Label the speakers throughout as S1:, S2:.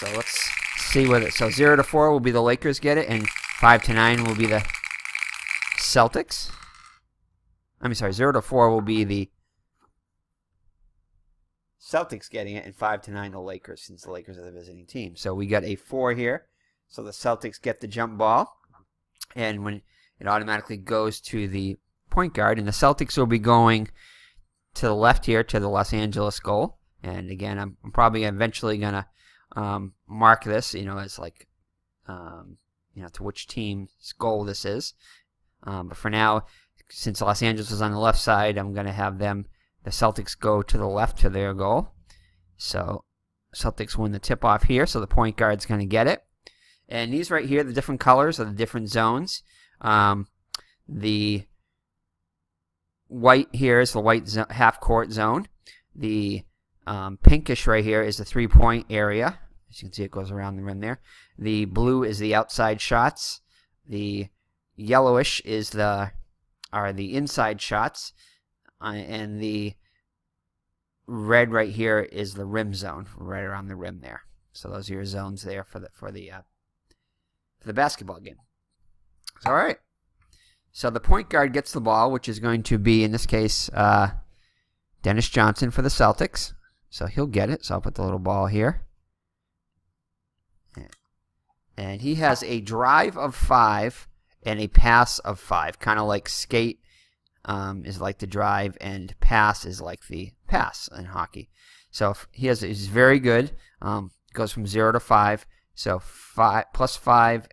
S1: So let's see what it. So 0 to 4 will be the Lakers get it, and 5 to 9 will be the Celtics. I'm sorry, 0 to 4 will be the Celtics getting it, and 5 to 9 the Lakers, since the Lakers are the visiting team. So we got a 4 here. So the Celtics get the jump ball, and when it automatically goes to the point guard, and the Celtics will be going to the left here to the Los Angeles goal. And again, I'm probably eventually gonna mark this, as like, to which team's goal this is. But for now, since Los Angeles is on the left side, I'm gonna have the Celtics go to the left to their goal. So Celtics win the tip off here, so the point guard's gonna get it. And these right here, the different colors are the different zones. The white here is the white half-court zone. The pinkish right here is the three-point area. As you can see, it goes around the rim there. The blue is the outside shots. The yellowish are the inside shots. And the red right here is the rim zone, right around the rim there. So those are your zones there for the basketball game. All right. So the point guard gets the ball, which is going to be, in this case, Dennis Johnson for the Celtics. So he'll get it. So I'll put the little ball here. And he has a drive of 5 and a pass of 5. Kind of like skate is like the drive and pass is like the pass in hockey. So he's very good. Goes from 0 to 5. So 5 plus 5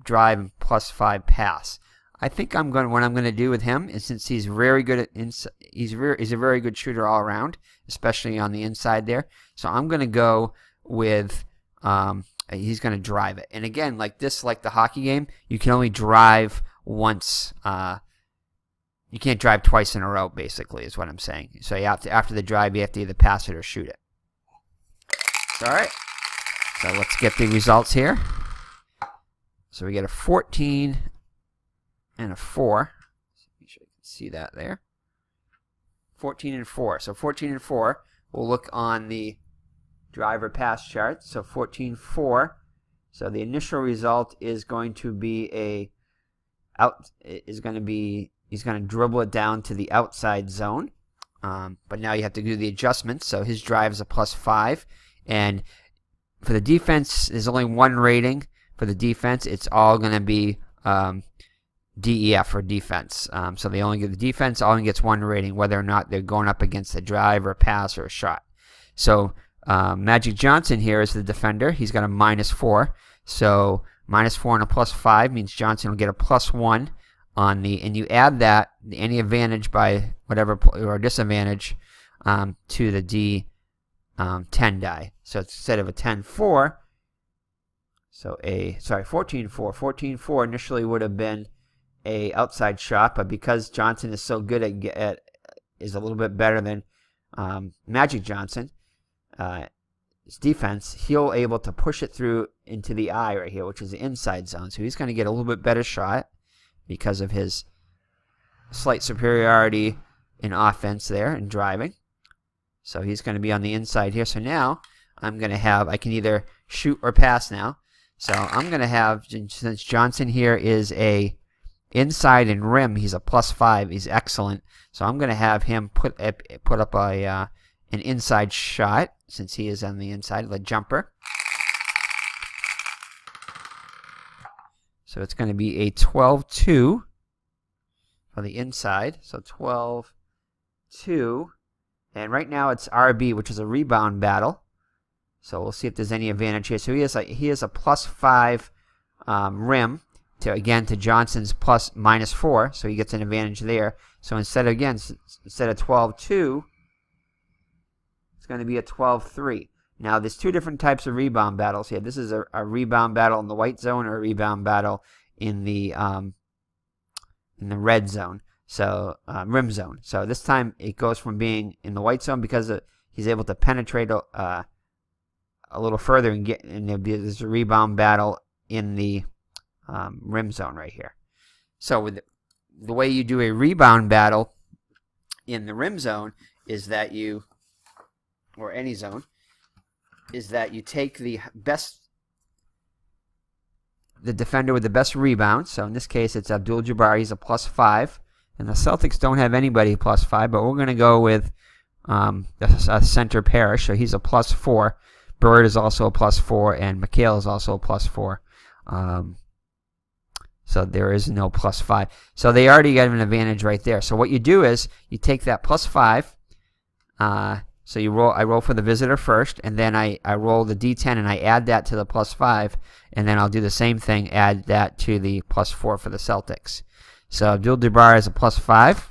S1: drive and plus 5 pass. I think what I'm going to do with him is, since he's very good at he's a very good shooter all around, especially on the inside there. So I'm going to go with he's going to drive it. And again, like the hockey game, you can only drive once. You can't drive twice in a row, basically, is what I'm saying. So after the drive, you have to either pass it or shoot it. All right. So let's get the results here. So we get a 14 and a 4. Make sure you can see that there. 14 and 4. So 14 and 4. We'll look on the driver pass chart. So 14-4. So the initial result is going to be he's going to dribble it down to the outside zone. But now you have to do the adjustments. So his drive is a plus 5. And for the defense, there's only one rating. For the defense, it's all going to be DEF or defense. So they only get the defense only gets one rating, whether or not they're going up against a drive or a pass or a shot. So Magic Johnson here is the defender. He's got a -4. So -4 and a plus 5 means Johnson will get a +1 on and you add that, any advantage by whatever, or disadvantage, to the D10 die. So instead of a 10-4, 14-4. 14-4 initially would have been a outside shot, but because Johnson is so good is a little bit better than Magic Johnson, his defense, he'll able to push it through into the eye right here, which is the inside zone. So he's going to get a little bit better shot because of his slight superiority in offense there and driving. So he's going to be on the inside here. So now I can either shoot or pass now. So I'm going to have, since Johnson here is a inside and rim, he's a +5. He's excellent. So I'm going to have him put up an inside shot, since he is on the inside, the jumper. So it's going to be a 12-2 for the inside. So 12-2. And right now it's RB, which is a rebound battle. So we'll see if there's any advantage here. So he has a +5 rim to Johnson's -4. So he gets an advantage there. So instead of 12-2, it's going to be a 12-3. Now there's two different types of rebound battles here. This is a rebound battle in the white zone, or a rebound battle in the red zone. So rim zone. So this time it goes from being in the white zone because he's able to penetrate a little further and there's a rebound battle in the rim zone right here. So with the way you do a rebound battle in the rim zone is that or any zone, is that you take the defender with the best rebound. So in this case, it's Abdul-Jabbar. He's a +5. And the Celtics don't have anybody +5, but we're going to go with the center Parrish. So he's a +4. Bird is also a +4, and McHale is also a +4. So there is no +5. So they already got an advantage right there. So what you do is you take that +5. So you roll. I roll for the visitor first, and then I roll the D10 and I add that to the +5, and then I'll do the same thing. Add that to the +4 for the Celtics. So Abdul-Jabbar is a +5.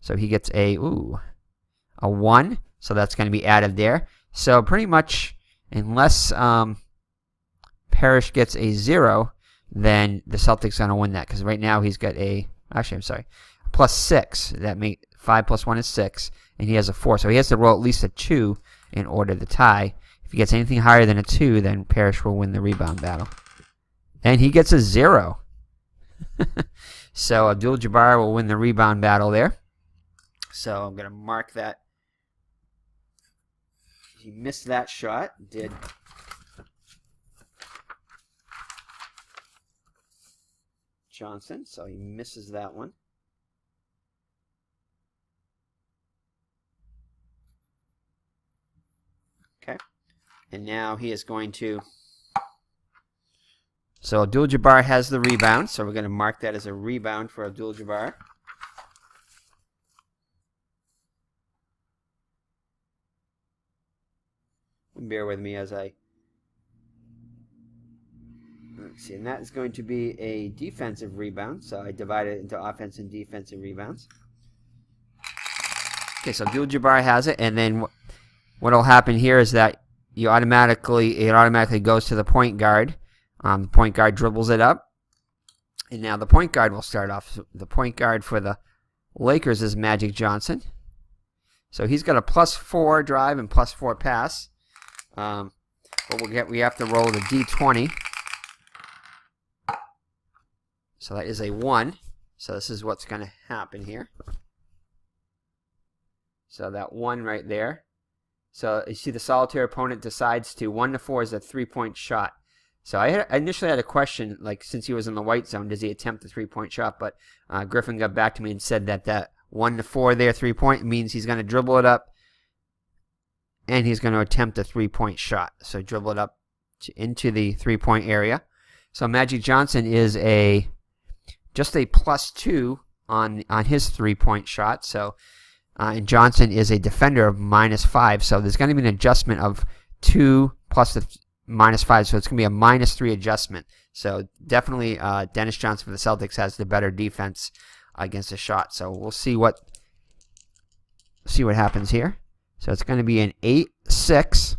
S1: So he gets a 1. So that's going to be added there. So pretty much, unless Parrish gets a 0, then the Celtics are going to win that, because right now he's got +6. That make 5 + 1 is 6, and he has a 4. So he has to roll at least a 2 in order to tie. If he gets anything higher than a 2, then Parrish will win the rebound battle. And he gets a 0. So Abdul-Jabbar will win the rebound battle there. So I'm going to mark that. He missed that shot. Did Johnson. So he misses that one. Okay. And now he is going to... So Abdul-Jabbar has the rebound, so we're going to mark that as a rebound for Abdul-Jabbar. Bear with me as I... Let's see, and that is going to be a defensive rebound, so I divide it into offense and defensive rebounds. Okay, so Abdul-Jabbar has it, and then what will happen here is that it automatically goes to the point guard. The point guard dribbles it up, and now the point guard will start off. So the point guard for the Lakers is Magic Johnson. So he's got a +4 drive and +4 pass. But we have to roll the D20. So that is a 1. So this is what's going to happen here. So that 1 right there. So you see the solitaire opponent decides to 1 to 4 is a 3-point shot. So I initially had a question, like, since he was in the white zone, does he attempt the 3-point shot? But Griffin got back to me and said that 1 to 4 there, 3-point, means he's going to dribble it up and he's going to attempt a 3-point shot. So dribble it up into the 3-point area. So Magic Johnson is just a +2 on his 3-point shot. So and Johnson is a defender of -5. So there's going to be an adjustment of 2 plus the -5, so it's going to be a -3 adjustment. So definitely Dennis Johnson for the Celtics has the better defense against a shot. So we'll see what happens here. So it's going to be an 8-6.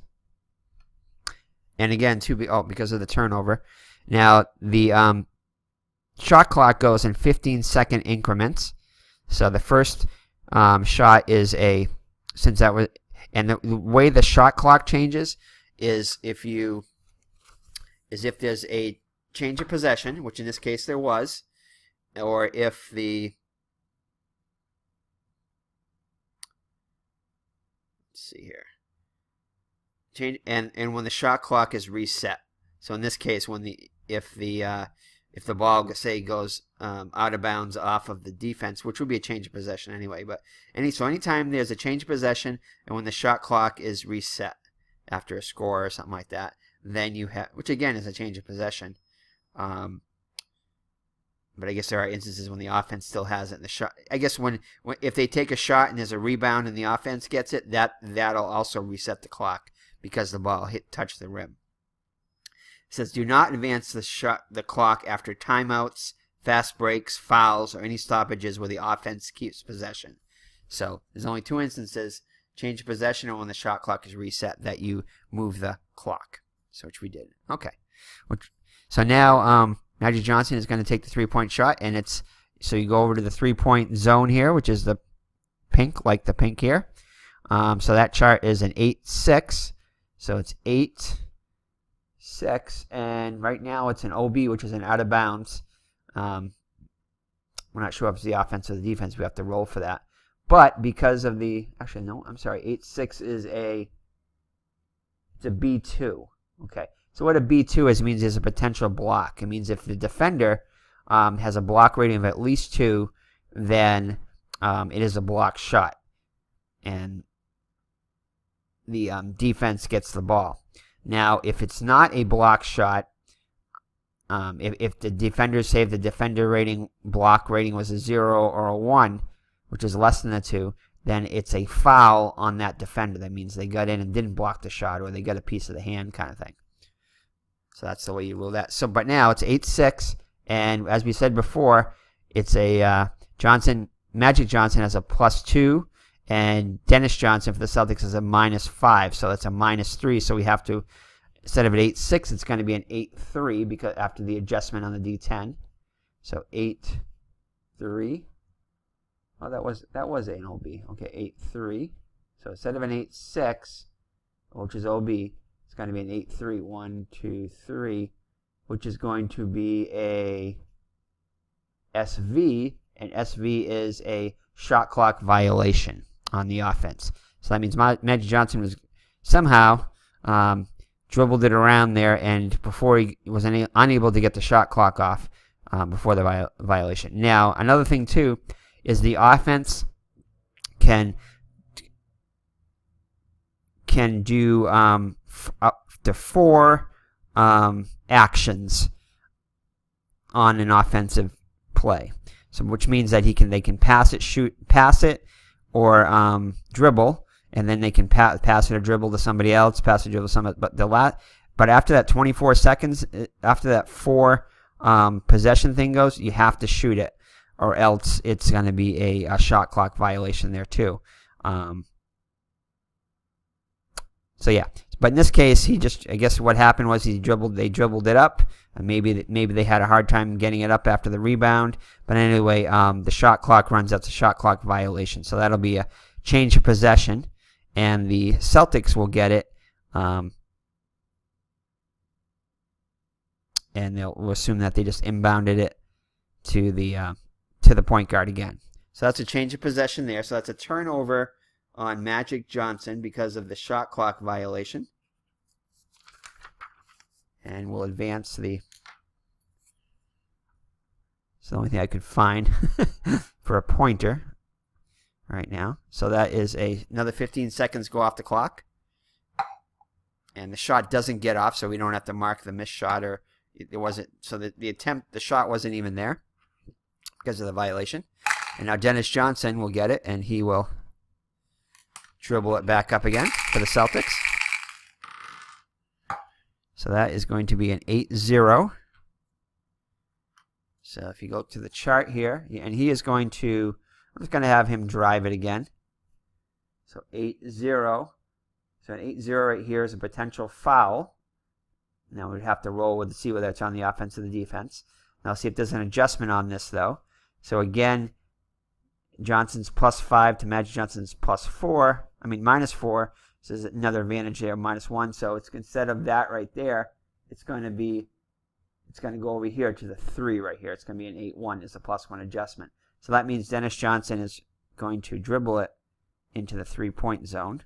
S1: And again, because of the turnover. Now the shot clock goes in 15-second increments. So the first shot is and the way the shot clock changes is if there's a change of possession, which in this case there was, or if let's see here, and when the shot clock is reset. So in this case, if the ball, say, goes out of bounds off of the defense, which would be a change of possession anyway, but anytime there's a change of possession and when the shot clock is reset after a score or something like that, then you have, which again is a change of possession. But I guess there are instances when the offense still has it in the shot. I guess if they take a shot and there's a rebound and the offense gets it, that'll also reset the clock because the ball touched the rim. It says, do not advance the clock after timeouts, fast breaks, fouls, or any stoppages where the offense keeps possession. So there's only 2 instances, change of possession or when the shot clock is reset, that you move the clock. So which we did. Okay. So now Magic Johnson is going to take the 3-point shot, and so you go over to the 3-point zone here, which is the pink, like the pink here. So that chart is an 8-6. So it's 8-6, and right now it's an OB, which is an out of bounds. We're not sure if it's the offense or the defense. We have to roll for that. But because of 8-6 is It's a B2. Okay. So what a B2 is, it means there's a potential block. It means if the defender has a block rating of at least 2, then it is a block shot. And the defense gets the ball. Now, if it's not a block shot, if the defender, say if the defender rating, block rating was a 0 or a 1, which is less than a 2, then it's a foul on that defender. That means they got in and didn't block the shot, or they got a piece of the hand kind of thing. So that's the way you rule that. So, but now it's 8-6, and as we said before, it's a Magic Johnson has a +2, and Dennis Johnson for the Celtics is a -5, so that's a -3. So we have to, instead of an 8-6, it's going to be an 8-3 because after the adjustment on the D10. So 8-3. Oh, that was an OB. Okay, 8-3. So instead of an 8-6, which is OB, it's going to be an 8-3. 1, 2, 3, which is going to be a SV, and SV is a shot clock violation on the offense. So that means Magic Johnson was somehow dribbled it around there, and before he was unable to get the shot clock off before the violation. Now, another thing too is the offense can do up to 4 actions on an offensive play. So, which means that they can pass it, or dribble, and then they can pass it or dribble to somebody else, pass it, dribble to somebody. But after that 24 seconds, after that 4 possession thing goes, you have to shoot it, or else it's going to be a shot clock violation there too. So yeah, but in this case, I guess what happened was they dribbled it up, and maybe they had a hard time getting it up after the rebound. But anyway, the shot clock runs. That's a shot clock violation. So that'll be a change of possession, and the Celtics will get it, and we'll assume that they just inbounded it to the point guard again. So that's a change of possession there. So that's a turnover on Magic Johnson because of the shot clock violation. And we'll advance it's the only thing I could find for a pointer right now. So that is another 15 seconds go off the clock. And the shot doesn't get off, so we don't have to mark the missed shot, or it wasn't, so the shot wasn't even there because of the violation. And now Dennis Johnson will get it, and he will dribble it back up again for the Celtics. So that is going to be an 8-0. So if you go to the chart here, and he is going to, I'm just going to have him drive it again. So 8-0. So an 8-0 right here is a potential foul. Now we'd have to roll to see whether it's on the offense or the defense. Now see if there's an adjustment on this though. So again, Johnson's +5 to Magic Johnson's +4. -4. So there's another advantage there, -1. So it's, instead of that right there, it's going to go over here to the 3 right here. It's going to be an 8-1 as a +1 adjustment. So that means Dennis Johnson is going to dribble it into the 3-point zone.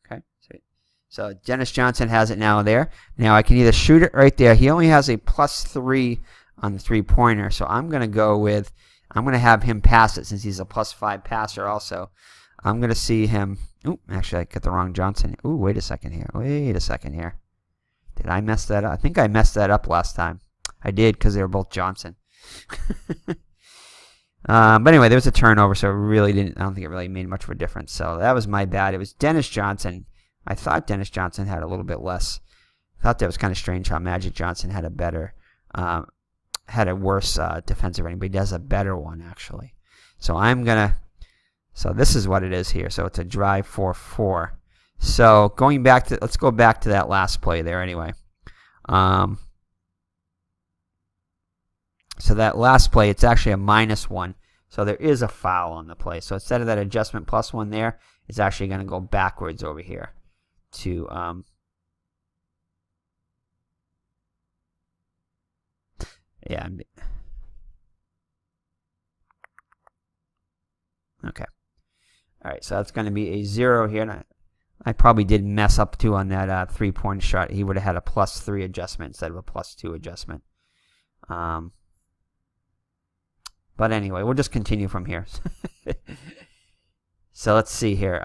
S1: Okay. So Dennis Johnson has it now there. Now I can either shoot it right there. He only has a +3 on the 3-pointer. So I'm going to have him pass it since he's a +5 passer also. I'm going to see him. Ooh, actually, I got the wrong Johnson. Ooh, wait a second here. Did I mess that up? I think I messed that up last time. I did because they were both Johnson. But anyway, there was a turnover, so I don't think it really made much of a difference. So that was my bad. It was Dennis Johnson. I thought Dennis Johnson had a little bit less. I thought that was kind of strange how Magic Johnson had a worse defensive rating, but he does a better one actually. So this is what it is here. So it's a drive 4-4. So let's go back to that last play there anyway. So that last play, it's actually a -1. So there is a foul on the play. So instead of that adjustment +1 there, it's actually going to go backwards over here to yeah. Okay. All right, so that's going to be a 0 here. I probably did mess up too on that 3-point shot. He would have had a +3 adjustment instead of a +2 adjustment. But anyway, we'll just continue from here. So let's see here.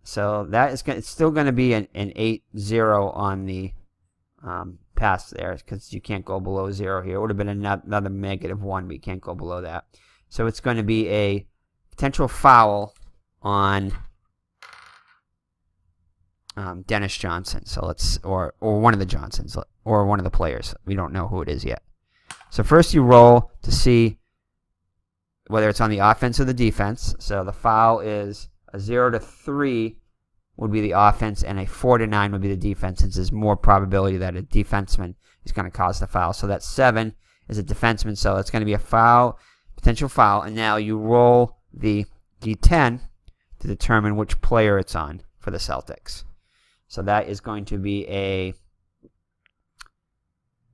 S1: So that is it's still going to be an 8-0 on the pass there, because you can't go below 0 here. It would have been another -1, but you can't go below that. So it's going to be a potential foul on Dennis Johnson. So or one of the Johnsons, or one of the players. We don't know who it is yet. So first you roll to see whether it's on the offense or the defense. So the foul is a 0 to 3 would be the offense, and a 4 to 9 would be the defense, since there's more probability that a defenseman is going to cause the foul. So that 7 is a defenseman, so it's going to be a foul, potential foul, and now you roll the D10 to determine which player it's on for the Celtics. So that is going to be a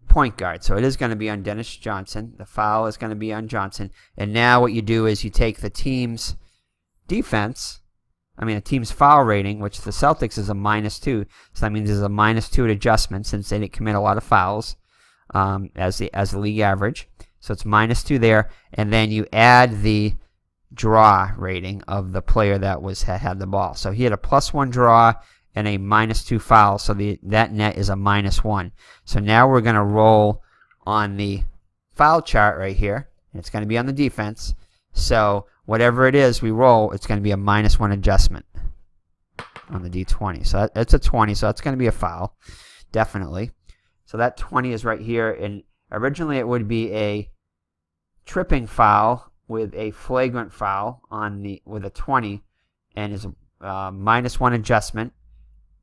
S1: point guard. So it is going to be on Dennis Johnson. The foul is going to be on Johnson. And now what you do is you take the team's defense, a team's foul rating, which the Celtics is a -2. So that means there's a -2 adjustment since they didn't commit a lot of fouls as the league average. So it's -2 there. And then you add the draw rating of the player that had the ball. So he had a +1 draw and a -2 foul, so that net is a -1. So now we're going to roll on the foul chart right here, and it's going to be on the defense. So whatever it is we roll, it's going to be a -1 adjustment on the D20. So it's a 20, so that's going to be a foul, definitely. So that 20 is right here, and originally it would be a tripping foul with a flagrant foul with a 20, and is a -1 adjustment.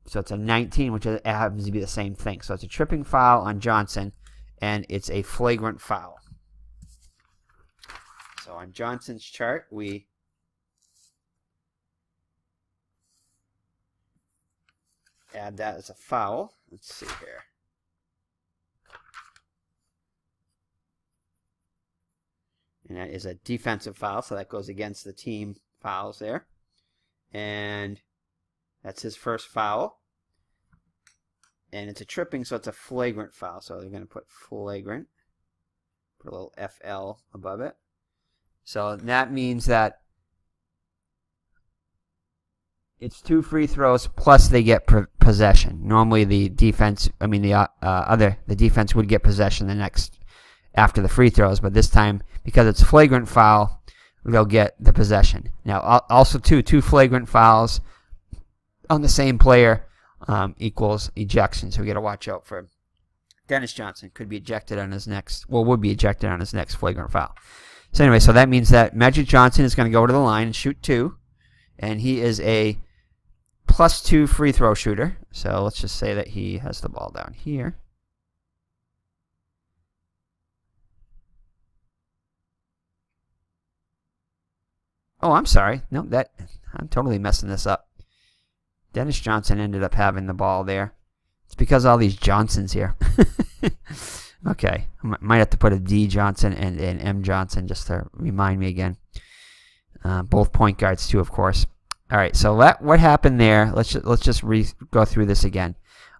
S1: So it's a 19, which happens to be the same thing. So it's a tripping foul on Johnson, and it's a flagrant foul. So on Johnson's chart, we add that as a foul. Let's see here. And that is a defensive foul, so that goes against the team fouls there. And that's his first foul. And it's a tripping, so it's a flagrant foul. So they're going to put flagrant. Put a little FL above it. So that means that it's 2 free throws plus they get possession. Normally the defense, the defense would get possession after the free throws, but this time, because it's flagrant foul, they'll get the possession. Now, also two flagrant fouls on the same player equals ejection. So we got to watch out for Dennis Johnson. Would be ejected on his next flagrant foul. So anyway, so that means that Magic Johnson is going to go to the line and shoot 2, and he is a +2 free throw shooter. So let's just say that he has the ball down here. Oh, I'm sorry. No, I'm totally messing this up. Dennis Johnson ended up having the ball there. It's because all these Johnsons here. Okay, I might have to put a D Johnson and an M Johnson just to remind me again. Both point guards too, of course. All right, so what happened there? Let's just go through this again.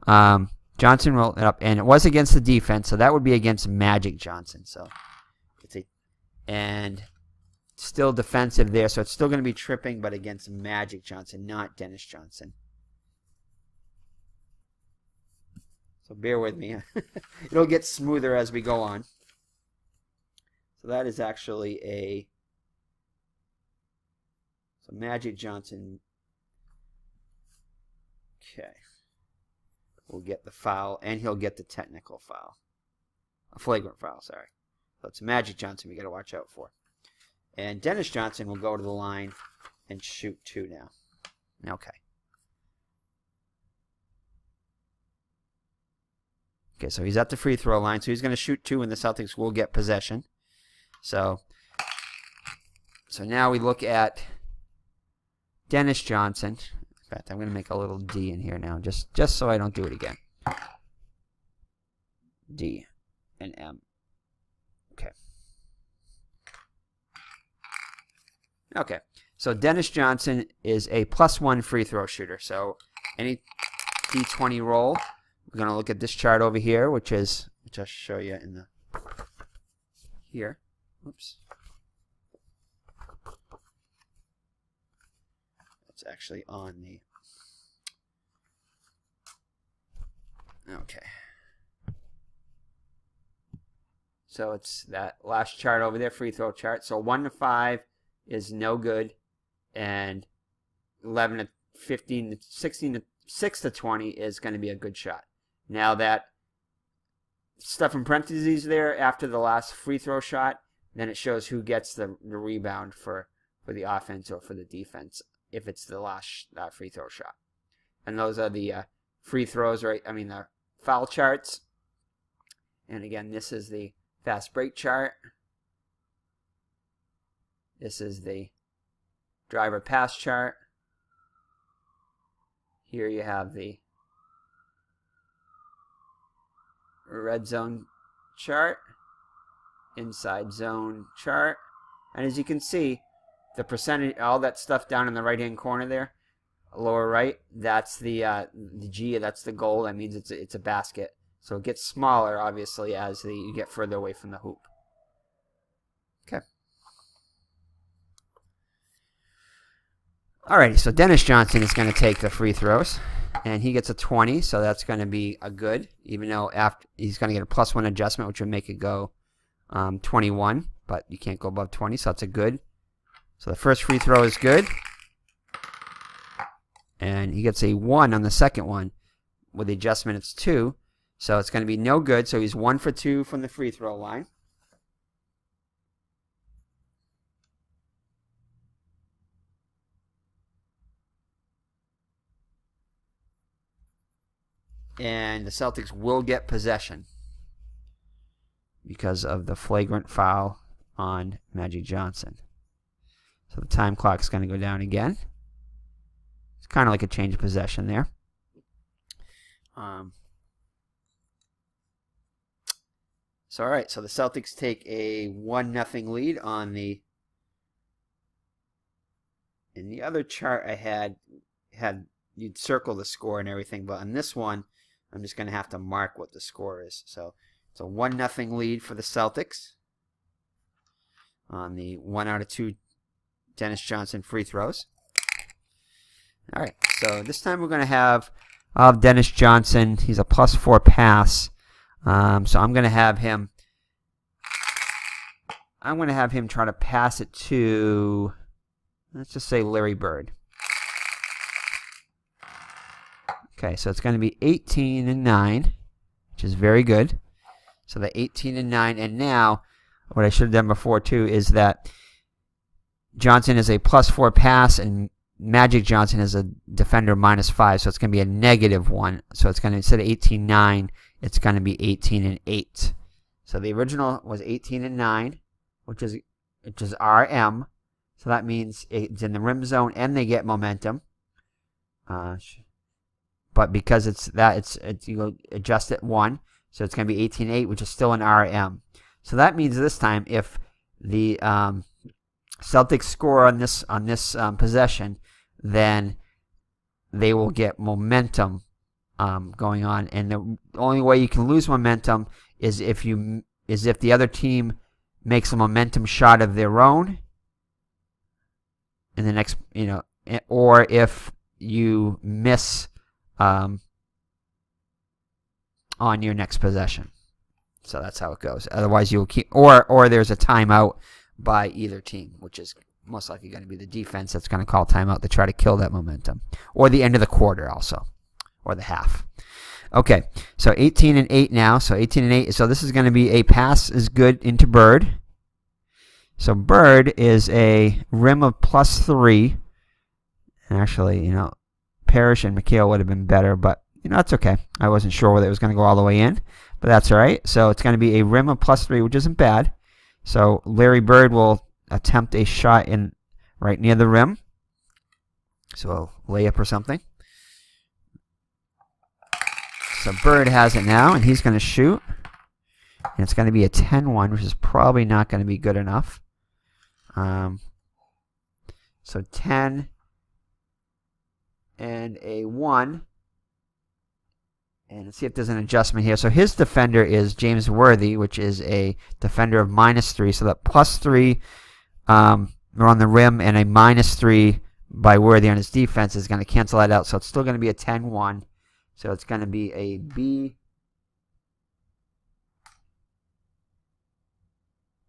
S1: Johnson rolled it up, and it was against the defense, so that would be against Magic Johnson. So and still defensive there, so it's still going to be tripping, but against Magic Johnson, not Dennis Johnson. So bear with me. It'll get smoother as we go on. So that is actually so Magic Johnson. Okay. Will get the foul, and he'll get the technical foul. A flagrant foul, sorry. So it's Magic Johnson we got to watch out for. And Dennis Johnson will go to the line and shoot 2 now. Okay. Okay, so he's at the free throw line, so he's going to shoot 2, and the Celtics will get possession. So now we look at Dennis Johnson. In fact, I'm going to make a little D in here now, just so I don't do it again. D and M. Okay. Okay, So Dennis Johnson is a +1 free throw shooter. So any D20 roll, we're going to look at this chart over here, which I'll show you in the here. Oops. It's actually on the. Okay. So it's that last chart over there, free throw chart. So 1 to 5 is no good, and 11 to 15 to 16 to 6 to 20 is going to be a good shot. Now that stuff in parentheses there after the last free throw shot, then it shows who gets the rebound for the offense or for the defense if it's the last free throw shot. And those are the free throws, right? I mean the foul charts. And again, this is the fast break chart. This is the driver pass chart. Here you have the red zone chart, inside zone chart, and as you can see, the percentage, all that stuff down in the right hand corner there, lower right, that's the G, that's the goal. That means it's a basket. So it gets smaller, obviously, as you get further away from the hoop. Okay. Alrighty, so Dennis Johnson is going to take the free throws, and he gets a 20, so that's going to be a good, even though after he's going to get a +1 adjustment, which would make it go 21, but you can't go above 20, so that's a good. So the first free throw is good, and he gets a 1 on the second one. With the adjustment, it's 2. So it's going to be no good. So he's 1 for 2 from the free throw line. And the Celtics will get possession because of the flagrant foul on Magic Johnson. So the time clock is going to go down again. It's kind of like a change of possession there. So, all right, so the Celtics take a 1-0 lead on the. In the other chart I had you'd circle the score and everything, but on this one, I'm just going to have to mark what the score is. So it's a 1-0 lead for the Celtics on the 1 out of 2 Dennis Johnson free throws. All right, so this time we're going to have Dennis Johnson. He's a +4 pass. So I'm going to have him try to pass it to, let's just say, Larry Bird. Okay, so it's going to be 18-9, which is very good. So the 18-9, and now what I should have done before too is that Johnson is a +4 pass, and Magic Johnson is a defender -5, so it's going to be a -1. So it's going to, instead of 18-9, it's going to be 18-8. So the original was 18-9, which is RM. So that means it's in the rim zone and they get momentum. But because it's you go adjust it 1, so it's going to be 18-8, which is still an RM. So that means this time if the Celtics score on this possession, then they will get momentum going on, and the only way you can lose momentum is if the other team makes a momentum shot of their own in the next, or if you miss on your next possession. So that's how it goes. Otherwise, you'll keep, or there's a timeout by either team, which is most likely going to be the defense that's going to call timeout to try to kill that momentum, or the end of the quarter also, or the half. Okay, so 18-8 now. So 18-8. So this is going to be a pass is good into Bird. So Bird is a rim of +3. And actually, Parrish and McHale would have been better, but that's okay. I wasn't sure whether it was going to go all the way in, but that's all right. So it's going to be a rim of +3, which isn't bad. So Larry Bird will attempt a shot in right near the rim. So a layup or something. So Bird has it now, and he's going to shoot. And it's going to be a 10-1, which is probably not going to be good enough. So So 10 and a 1. And let's see if there's an adjustment here. So his defender is James Worthy, which is a defender of -3. So that +3 are on the rim, and a -3 by Worthy on his defense is going to cancel that out. So it's still going to be a 10-1. So it's going to be a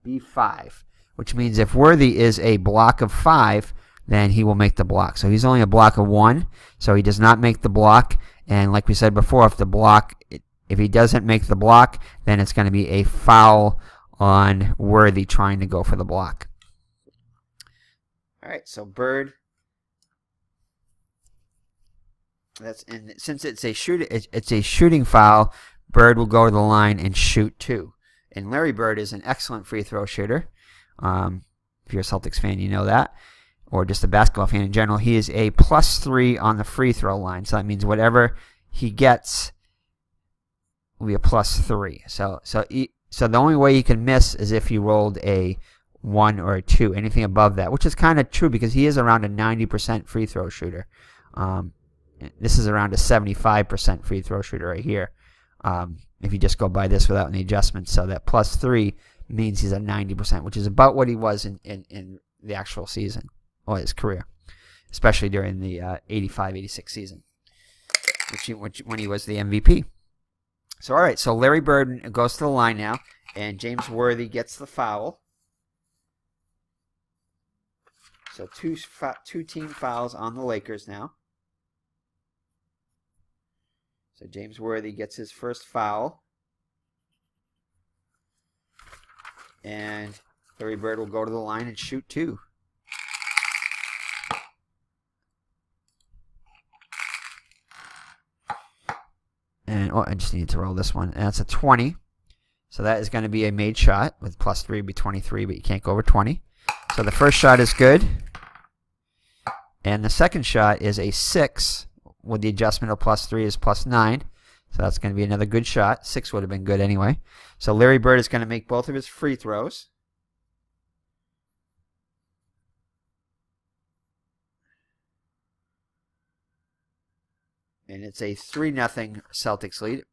S1: B5, which means if Worthy is a block of 5, then he will make the block. So he's only a block of 1, so he does not make the block. And like we said before, if he doesn't make the block, then it's going to be a foul on Worthy trying to go for the block. All right, so Bird. And since it's a shooting foul, Bird will go to the line and shoot 2. And Larry Bird is an excellent free throw shooter. If you're a Celtics fan, you know that. Or just a basketball fan in general. He is a +3 on the free throw line. So that means whatever he gets will be a +3. So the only way he can miss is if he rolled a 1 or a 2. Anything above that, which is kind of true because he is around a 90% free throw shooter. This is around a 75% free throw shooter right here. If you just go by this without any adjustments. So that +3 means he's at 90%, which is about what he was in the actual season, or his career, especially during the 85-86 season, when he was the MVP. So, all right, so Larry Bird goes to the line now, and James Worthy gets the foul. So two team fouls on the Lakers now. So James Worthy gets his first foul. And Larry Bird will go to the line and shoot 2. And I just need to roll this one. And that's a 20. So that is going to be a made shot. With +3 would be 23, but you can't go over 20. So the first shot is good. And the second shot is a 6. With the adjustment of +3 is +9. So that's going to be another good shot. 6 would have been good anyway. So Larry Bird is going to make both of his free throws. And it's a 3-0 Celtics lead.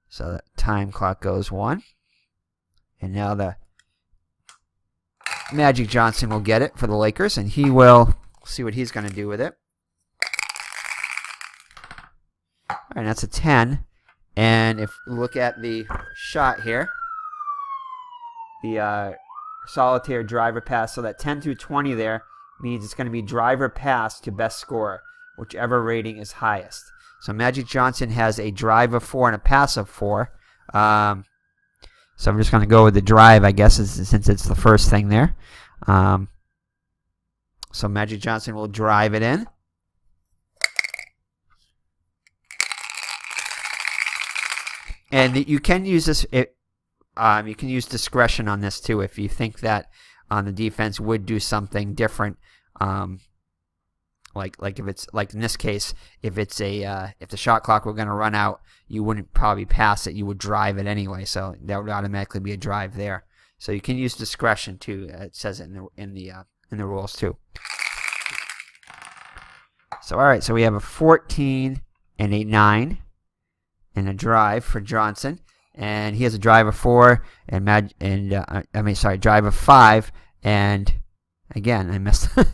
S1: So the time clock goes 1. And now the Magic Johnson will get it for the Lakers. And he will see what he's going to do with it. All right, that's a 10. And if you look at the shot here, the solitaire driver pass, so that 10 through 20 there means it's going to be driver pass to best scorer, whichever rating is highest. So Magic Johnson has a drive of 4 and a pass of 4. So I'm just going to go with the drive, I guess, since it's the first thing there. So Magic Johnson will drive it in. And you can use this. You can use discretion on this too if you think that the defense would do something different. Like if it's like in this case, if it's if the shot clock were going to run out, you wouldn't probably pass it. You would drive it anyway. So that would automatically be a drive there. So you can use discretion too. It says it in the rules too. So all right. So we have a 14 and a 9. And a drive for Johnson, and he has a drive of 4 drive of 5, and again I messed. I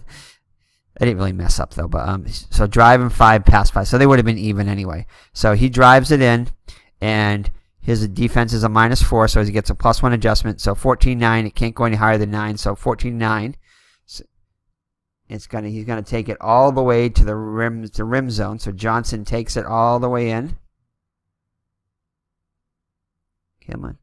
S1: didn't really mess up though, but so drive and 5, pass 5, so they would have been even anyway. So he drives it in, and his defense is a -4, so he gets a +1 adjustment. So 14-9, it can't go any higher than 9, so 14-9. So he's gonna take it all the way to the rim zone. So Johnson takes it all the way in. Come on.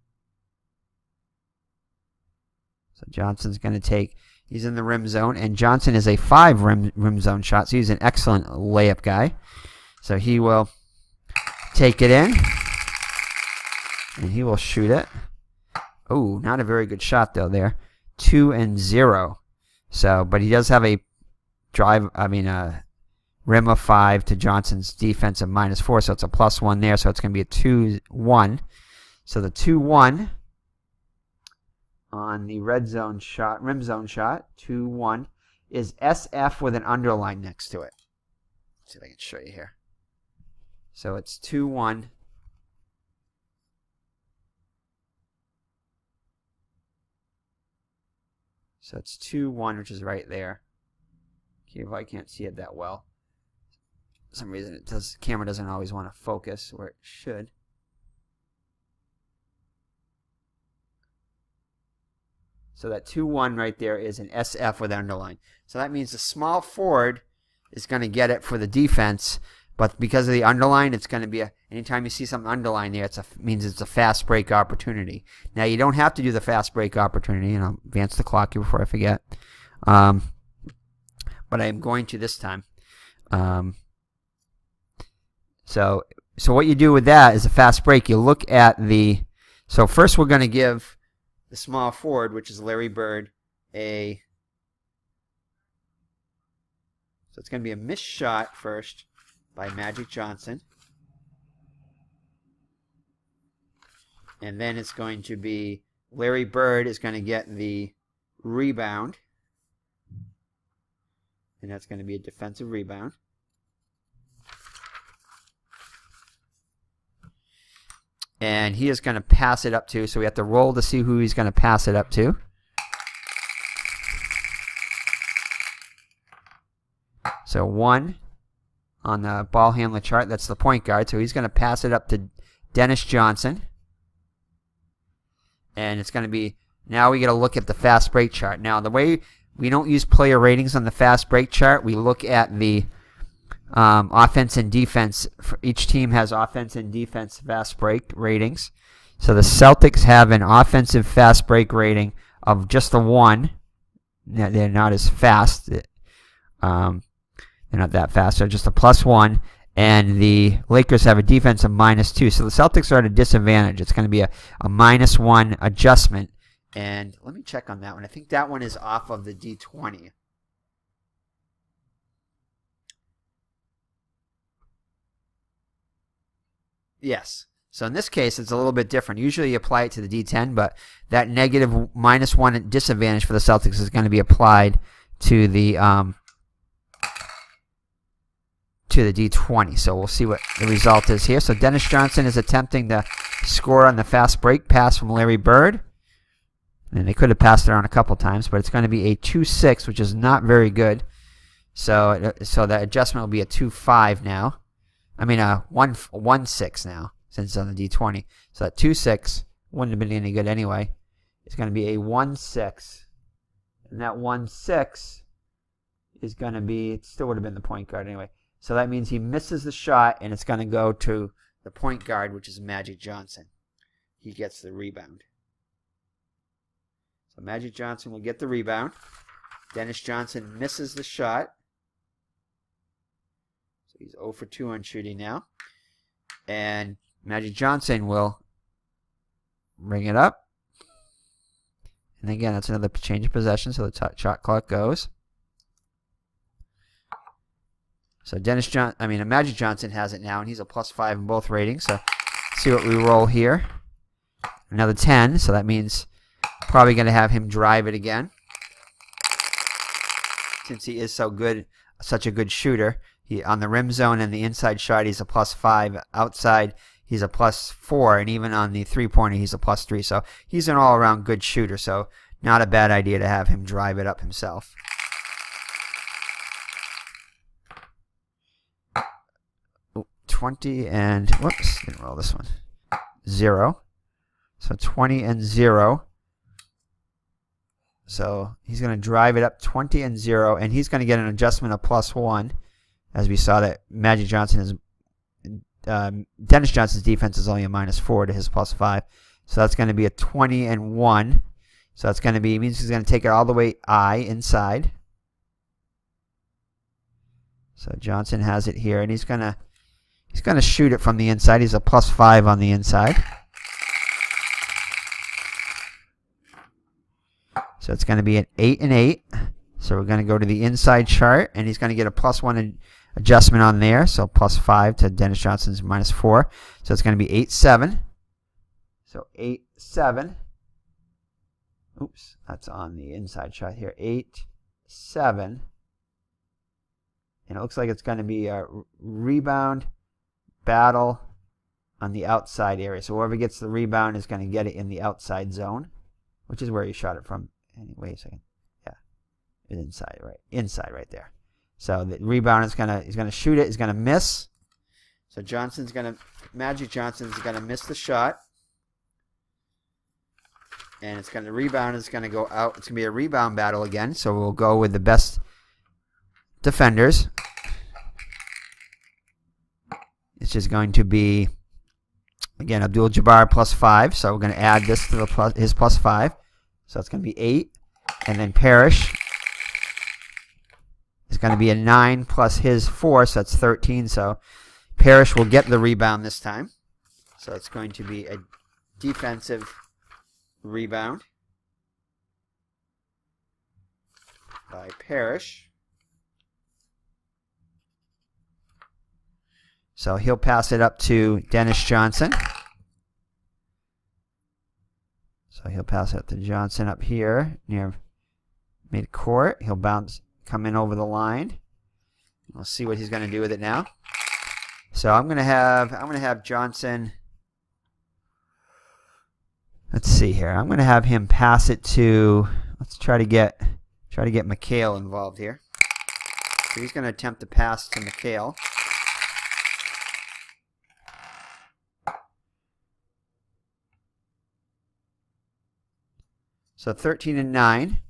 S1: So Johnson's going to take, he's in the rim zone, and Johnson is a 5 rim zone shot, so he's an excellent layup guy. So he will take it in, and he will shoot it. Oh, not a very good shot though there. 2-0. So, but he does have a rim of 5 to Johnson's defense of -4, so it's a +1 there, so it's going to be a 2-1. So the 2-1 on the rim zone shot, 2-1, is SF with an underline next to it. Let's see if I can show you here. So it's 2-1. So it's 2-1, which is right there. Okay, well, I can't see it that well. For some reason, the camera doesn't always want to focus where it should. So that 2-1 right there is an SF with underline. So that means the small forward is going to get it for the defense, but because of the underline, it's going to be anytime you see something underlined there, it means it's a fast break opportunity. Now, you don't have to do the fast break opportunity, and I'll advance the clock here before I forget. But I am going to this time. So what you do with that is a fast break. You look at so first we're going to give the small forward, which is Larry Bird, so it's going to be a missed shot first by Magic Johnson. And then it's going to be Larry Bird is going to get the rebound. And that's going to be a defensive rebound. And he is going to pass it up to, so we have to roll to see who he's going to pass it up to. So 1 on the ball handler chart, that's the point guard. So he's going to pass it up to Dennis Johnson. And it's going to be, now we got to look at the fast break chart. Now, the way we don't use player ratings on the fast break chart, we look at the offense and defense. Each team has offense and defense fast break ratings. So the Celtics have an offensive fast break rating of just a 1. They're not as fast. They're not that fast. They're just a +1. And the Lakers have a defense of -2. So the Celtics are at a disadvantage. It's going to be a -1 adjustment. And let me check on that one. I think that one is off of the D20. Yes. So in this case, it's a little bit different. Usually you apply it to the D10, but that negative -1 disadvantage for the Celtics is going to be applied to the D20. So we'll see what the result is here. So Dennis Johnson is attempting to score on the fast break pass from Larry Bird. And they could have passed it around a couple times, but it's going to be a 2-6, which is not very good. So that adjustment will be a 2-5 now. I mean, a 1-6 now, since it's on the D20. So that 2-6 wouldn't have been any good anyway. It's going to be a 1-6. And that 1-6 is going to be, it still would have been the point guard anyway. So that means he misses the shot, and it's going to go to the point guard, which is Magic Johnson. He gets the rebound. So Magic Johnson will get the rebound. Dennis Johnson misses the shot. So he's 0 for 2 on shooting now. And Magic Johnson will bring it up. And again, that's another change of possession, so the shot clock goes. So Magic Johnson has it now, and he's a +5 in both ratings. So let's see what we roll here. Another 10, so that means probably going to have him drive it again. Since he is such a good shooter. On the rim zone and the inside shot, he's a +5. Outside, he's a +4. And even on the three-pointer, he's a +3. So he's an all-around good shooter. So not a bad idea to have him drive it up himself. Ooh, 20 and, whoops, didn't roll this one. 0. So 20 and 0. So he's going to drive it up 20 and 0, and he's going to get an adjustment of +1. As we saw that Magic Johnson is, Dennis Johnson's defense is only a -4 to his +5. So that's going to be a 20 and 1. So that's going to be, means he's going to take it all the way inside. So Johnson has it here, and he's going to shoot it from the inside. He's a +5 on the inside. So it's going to be an 8 and 8. So we're going to go to the inside chart, and he's going to get a +1 adjustment on there. So +5 to Dennis Johnson's -4. So it's going to be 8-7. So 8-7. Oops, that's on the inside chart here. 7. And it looks like it's going to be a rebound battle on the outside area. So whoever gets the rebound is going to get it in the outside zone, which is where he shot it from. Wait a second. Yeah. It's inside, right? Inside right there. So the rebound is he's going to shoot it. He's going to miss. So Magic Johnson's going to miss the shot. And the rebound is going to go out. It's going to be a rebound battle again. So we'll go with the best defenders. It's just going to be, again, Abdul-Jabbar +5. So we're going to add this to his +5. So it's going to be 8. And then Parrish is going to be a 9 plus his 4. So that's 13. So Parrish will get the rebound this time. So it's going to be a defensive rebound by Parrish. So he'll pass it up to Dennis Johnson. So he'll pass it to Johnson up here near midcourt. He'll come in over the line. We'll see what he's going to do with it now. So I'm going to have Johnson. Let's see here. I'm going to have him pass it to. Let's try to get McHale involved here. So he's going to attempt to pass to McHale. So 13 and 9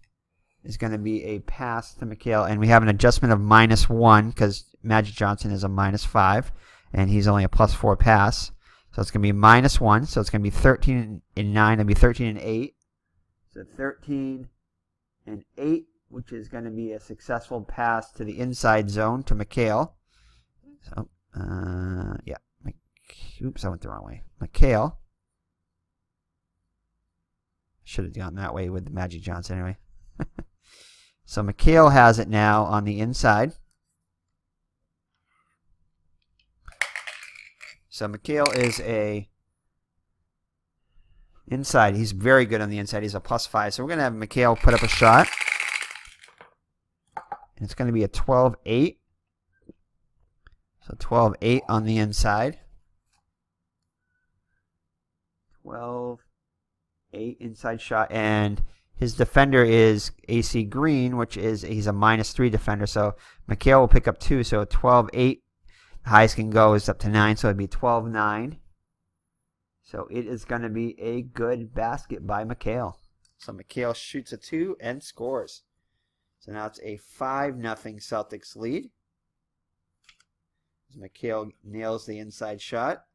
S1: is going to be a pass to McHale, and we have an adjustment of -1 because Magic Johnson is a -5, and he's only a +4 pass. So it's going to be -1. So it's going to be 13 and 9. It'll be 13 and 8. So 13 and 8, which is going to be a successful pass to the inside zone to McHale. So yeah, oops, I went the wrong way. McHale. Should have gone that way with the Magic Johnson anyway. So McHale has it now on the inside. So McHale is a inside. He's very good on the inside. He's a +5. So we're going to have McHale put up a shot. And it's going to be a 12-8. So 12-8 on the inside. 12-8 inside shot. And his defender is AC Green, which is he's a -3 defender. So McHale will pick up 2. So 12-8. The highest can go is up to 9. So it'd be 12-9. So it is going to be a good basket by McHale. So McHale shoots a 2 and scores. So now it's a 5-0 Celtics lead. As McHale nails the inside shot.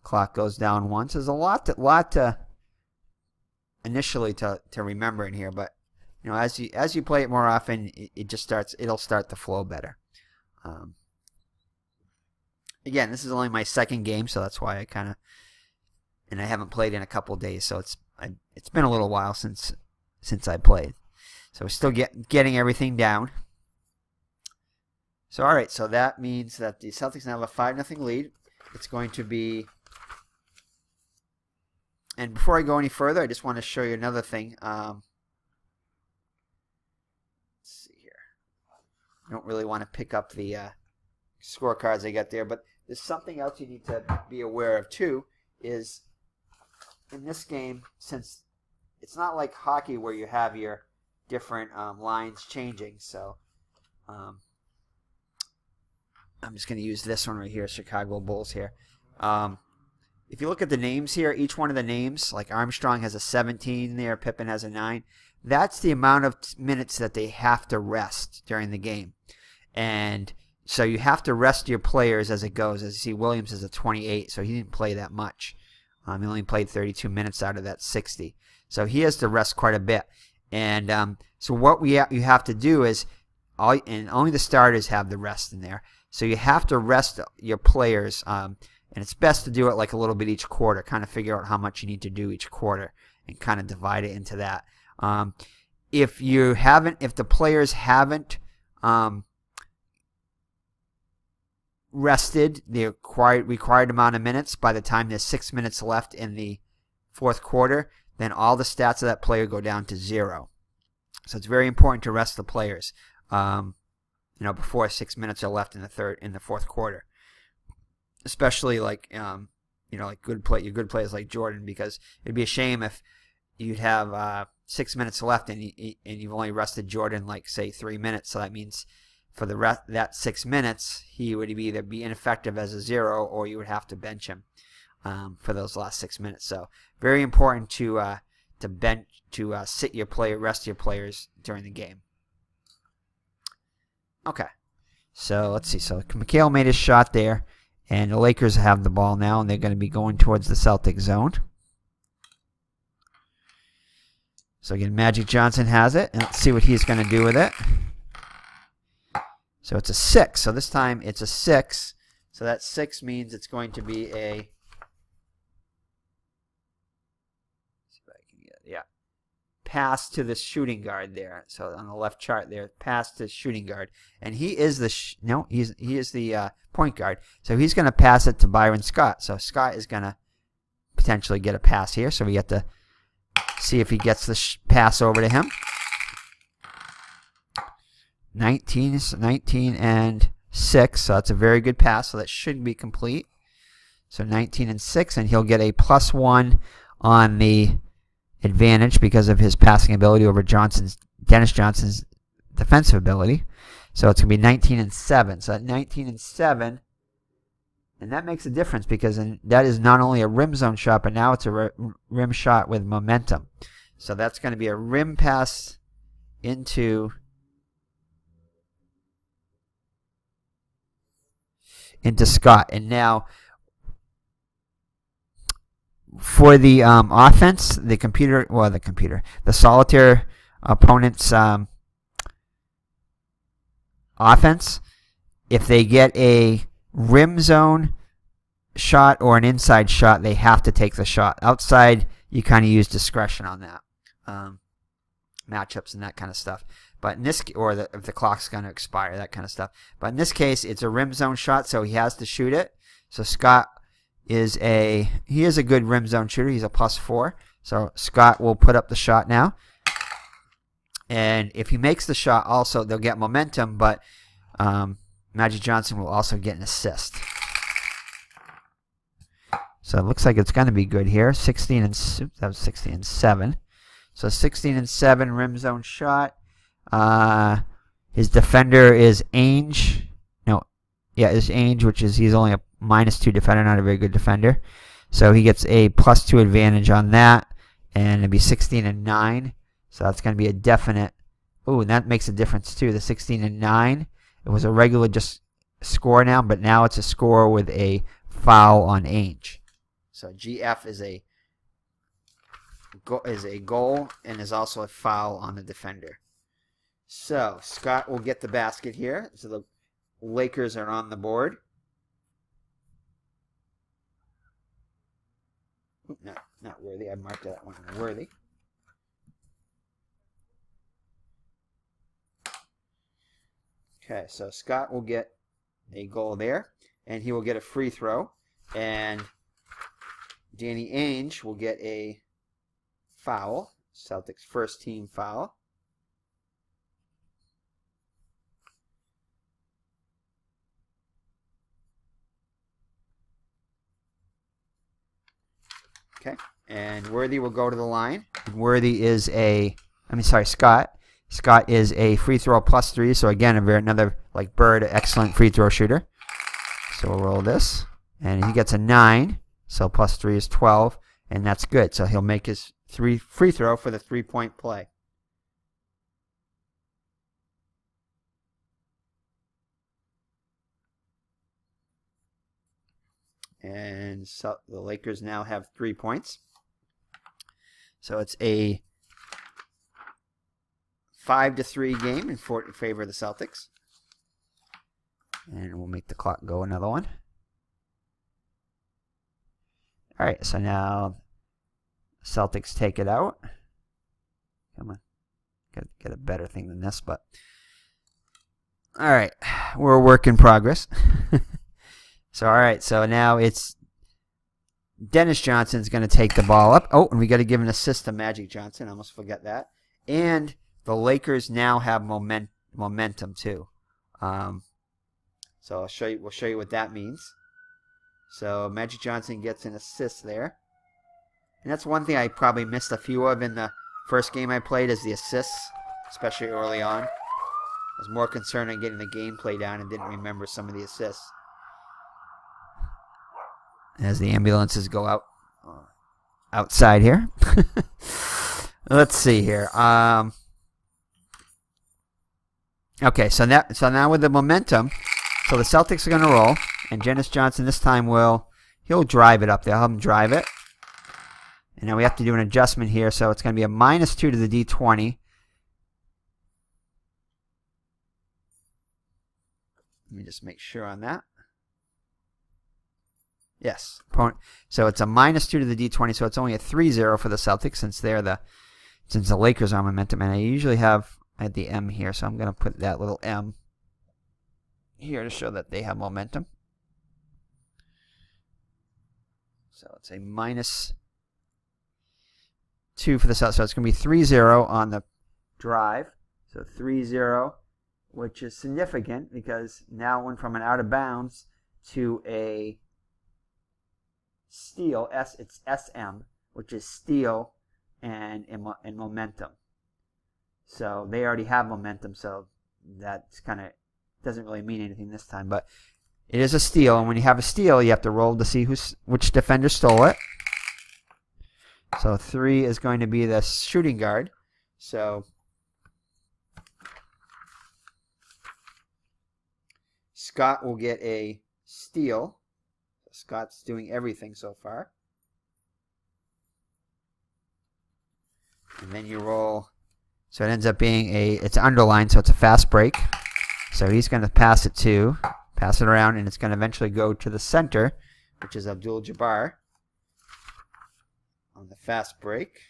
S1: Clock goes down once. There's a lot to initially to remember in here, but you know, as you play it more often, it'll start to flow better. Again, this is only my second game, so that's why I haven't played in a couple days, so it's been a little while since I played. So we're still getting everything down. So all right, so that means that the Celtics now have a 5-0 lead. It's going to be. And before I go any further, I just want to show you another thing. Let's see here. I don't really want to pick up the scorecards I got there, but there's something else you need to be aware of too. Is in this game, since it's not like hockey where you have your different lines changing, so I'm just going to use this one right here, Chicago Bulls here. If you look at the names here, each one of the names, like Armstrong has a 17 there, Pippen has a 9. That's the amount of minutes that they have to rest during the game. And so you have to rest your players as it goes. As you see, Williams is a 28, so he didn't play that much. He only played 32 minutes out of that 60. So he has to rest quite a bit. And so what you have to do is, only the starters have the rest in there. So you have to rest your players, and it's best to do it like a little bit each quarter, kind of figure out how much you need to do each quarter and kind of divide it into that. If the players haven't rested the required amount of minutes by the time there's 6 minutes left in the fourth quarter, then all the stats of that player go down to 0. So it's very important to rest the players, before 6 minutes are left in the fourth quarter, especially like like your good players like Jordan, because it'd be a shame if you'd have 6 minutes left and you've only rested Jordan like say 3 minutes. So that means for the rest that 6 minutes he would either be ineffective as a zero, or you would have to bench him for those last 6 minutes. So very important to rest your players during the game. Okay, so let's see. So McHale made his shot there, and the Lakers have the ball now, and they're going to be going towards the Celtics zone. So again, Magic Johnson has it, and let's see what he's going to do with it. So it's a 6. So this time it's a 6. So that 6 means it's going to be a pass to the shooting guard there. So on the left chart there, pass to shooting guard, and he is the point guard. So he's going to pass it to Byron Scott. So Scott is going to potentially get a pass here. So we have to see if he gets the pass over to him. 19 and 6. So that's a very good pass. So that should be complete. So 19 and 6, and he'll get a +1 on the advantage because of his passing ability over Dennis Johnson's defensive ability. So it's going to be 19 and 7. So at 19 and 7, and that makes a difference because that is not only a rim zone shot, but now it's a rim shot with momentum. So that's going to be a rim pass into Scott. And now for the offense, the solitaire opponent's offense, if they get a rim zone shot or an inside shot, they have to take the shot. Outside, you kind of use discretion on that, matchups and that kind of stuff. But in this, if the clock's going to expire, that kind of stuff. But in this case, it's a rim zone shot, so he has to shoot it. So Scott is a good rim zone shooter. He's a +4. So Scott will put up the shot now. And if he makes the shot, also they'll get momentum, but Magic Johnson will also get an assist. So it looks like it's going to be good here. 16 and 7. So 16 and 7 rim zone shot. His defender is Ainge. Is Ainge, he's only a -2 defender, not a very good defender. So he gets a +2 advantage on that, and it'd be 16 and 9. So that's going to be a definite. Oh, and that makes a difference too. The 16 and 9. It was a regular just score now, but now it's a score with a foul on Ainge. So GF is a goal and is also a foul on the defender. So Scott will get the basket here. So the Lakers are on the board. No, not Worthy. I marked that one Worthy. Okay, so Scott will get a goal there, and he will get a free throw, and Danny Ainge will get a foul, Celtics first team foul. Okay, and Worthy will go to the line. Worthy is Scott. Scott is a free throw +3, so again, another like Bird, excellent free throw shooter. So we'll roll this, and he gets a 9, so +3 is 12, and that's good. So he'll make his free throw for the 3-point play. And so the Lakers now have 3 points. So it's a 5-3 game in favor of the Celtics. And we'll make the clock go another one. All right, so now Celtics take it out. Come on. Get a better thing than this, but all right, we're a work in progress. So, all right, so now it's Dennis Johnson's going to take the ball up. Oh, and we got to give an assist to Magic Johnson. I almost forgot that. And the Lakers now have momentum too. So we'll show you what that means. So Magic Johnson gets an assist there. And that's one thing I probably missed a few of in the first game I played, is the assists, especially early on. I was more concerned on getting the gameplay down and didn't remember some of the assists. As the ambulances go outside here. Let's see here. Okay, so now with the momentum, so the Celtics are going to roll, and Dennis Johnson this time he'll drive it up. They'll have him drive it. And now we have to do an adjustment here, so it's going to be a -2 to the D20. Let me just make sure on that. Yes. So it's a -2 to the D20, so it's only a 3-0 for the Celtics since the Lakers are on momentum. And I usually have at the M here, so I'm going to put that little M here to show that they have momentum. So it's a -2 for the Celtics. So it's going to be 3-0 on the drive. So 3-0, which is significant because now it went from an out of bounds to a steal. It's SM, which is steal and momentum. So they already have momentum, so that's kind of doesn't really mean anything this time. But it is a steal, and when you have a steal, you have to roll to see which defender stole it. So 3 is going to be the shooting guard. So Scott will get a steal. Scott's doing everything so far. And then you roll. So it ends up being it's underlined, so it's a fast break. So he's going to pass it around, and it's going to eventually go to the center, which is Abdul-Jabbar on the fast break.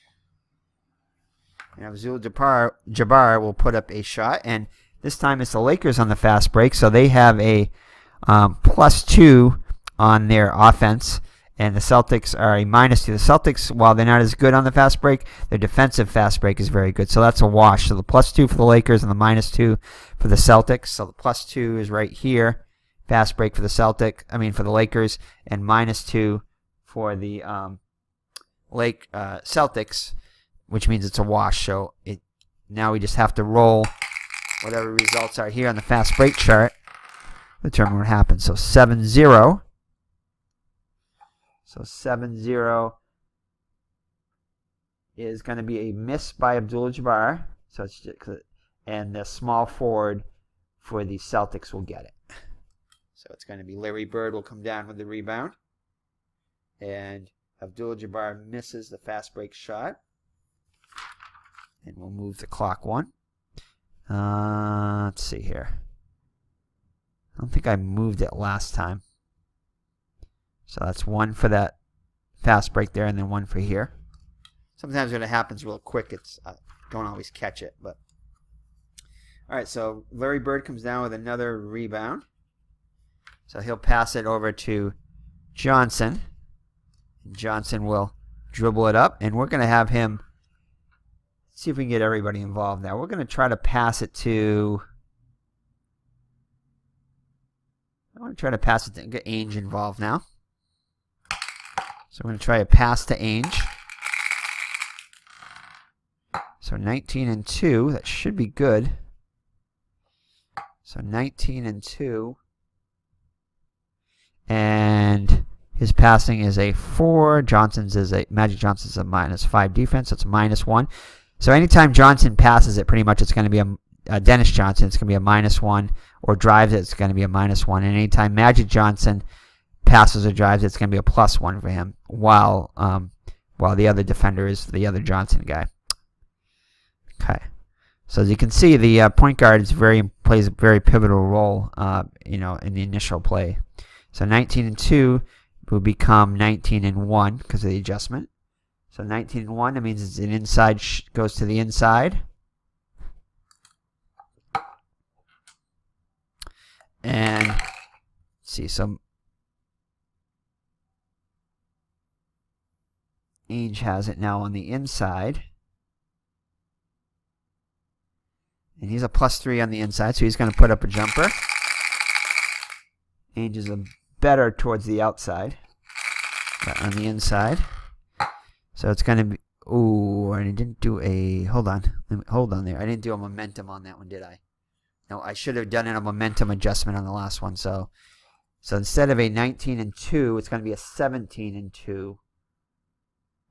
S1: And Abdul-Jabbar will put up a shot, and this time it's the Lakers on the fast break, so they have a +2 on their offense, and the Celtics are a -2. The Celtics, while they're not as good on the fast break, their defensive fast break is very good, so that's a wash. So the +2 for the Lakers and the -2 for the Celtics. So the +2 is right here, fast break for the for the Lakers, and -2 for the Celtics, which means it's a wash. So now we just have to roll whatever results are here on the fast break chart, determine what happens. So 7-0. So 7-0 is going to be a miss by Abdul-Jabbar. So and the small forward for the Celtics will get it. So it's going to be Larry Bird will come down with the rebound, and Abdul-Jabbar misses the fast break shot, and we'll move the clock 1. Let's see here. I don't think I moved it last time. So that's 1 for that fast break there, and then 1 for here. Sometimes when it happens real quick, it's don't always catch it. But all right, so Larry Bird comes down with another rebound. So he'll pass it over to Johnson. Johnson will dribble it up, and we're going to have him see if we can get everybody involved now. We're going to try to pass it to... I want to try to pass it to get Ainge involved now. So we're going to try a pass to Ainge. So 19-2, that should be good. So 19-2. And his passing is a 4. Magic Johnson's a -5 defense. So it's -1. So anytime Johnson passes it, pretty much it's going to be Dennis Johnson, it's going to be a -1, or drives it, it's going to be a -1. And anytime Magic Johnson passes or drives it, it's going to be a +1 for him, while the other defender is the other Johnson guy. Okay, so as you can see, the point guard plays a very pivotal role, in the initial play. So 19-2 will become 19-1 because of the adjustment. So 19-1, that means it's an inside goes to the inside. And let's see, so Ainge has it now on the inside. And he's a +3 on the inside, so he's going to put up a jumper. Ainge is a better towards the outside, but on the inside. So it's going to be, ooh, and he didn't do a, hold on there. I didn't do a momentum on that one, did I? No, I should have done a momentum adjustment on the last one. So instead of a 19 and 2, it's going to be a 17 and 2.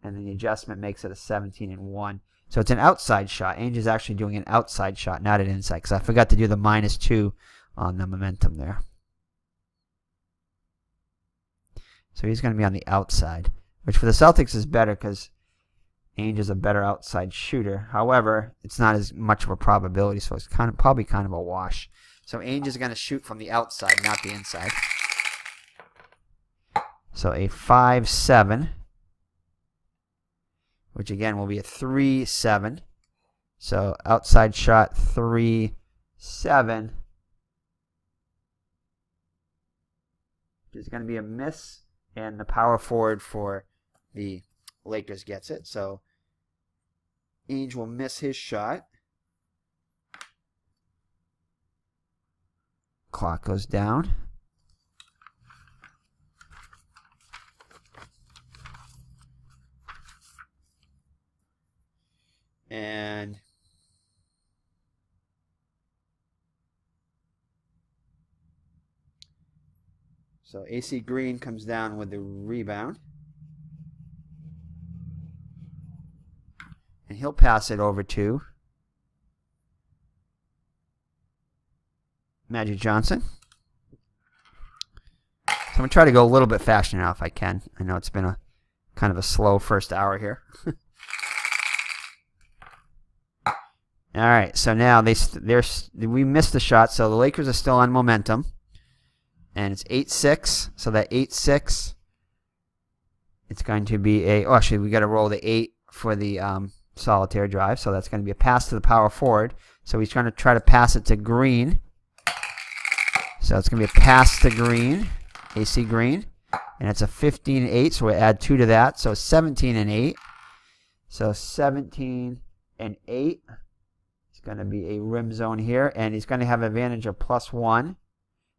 S1: And then the adjustment makes it a 17 and 1. So it's an outside shot. Ainge is actually doing an outside shot, not an inside, because I forgot to do the -2 on the momentum there. So he's going to be on the outside, which for the Celtics is better because Ainge is a better outside shooter. However, it's not as much of a probability, so it's probably kind of a wash. So Ainge is going to shoot from the outside, not the inside. So a 5-7, which again will be a 3-7. So outside shot 3-7 is going to be a miss, and the power forward for the Lakers gets it. So Ainge will miss his shot. Clock goes down. And so AC Green comes down with the rebound. And he'll pass it over to Magic Johnson. So I'm going to try to go a little bit faster now if I can. I know it's been a kind of a slow first hour here. All right, so now we missed the shot, so the Lakers are still on momentum. And it's 8-6, so that 8-6, it's going to be a, oh, actually, we got to roll the 8 for the solitaire drive, so that's going to be a pass to the power forward. So he's going to try to pass it to Green. So it's going to be a pass to Green, AC Green. And it's a 15-8, so we add 2 to that, so 17-8. So 17-8. It's going to be a rim zone here, and he's going to have advantage of +1.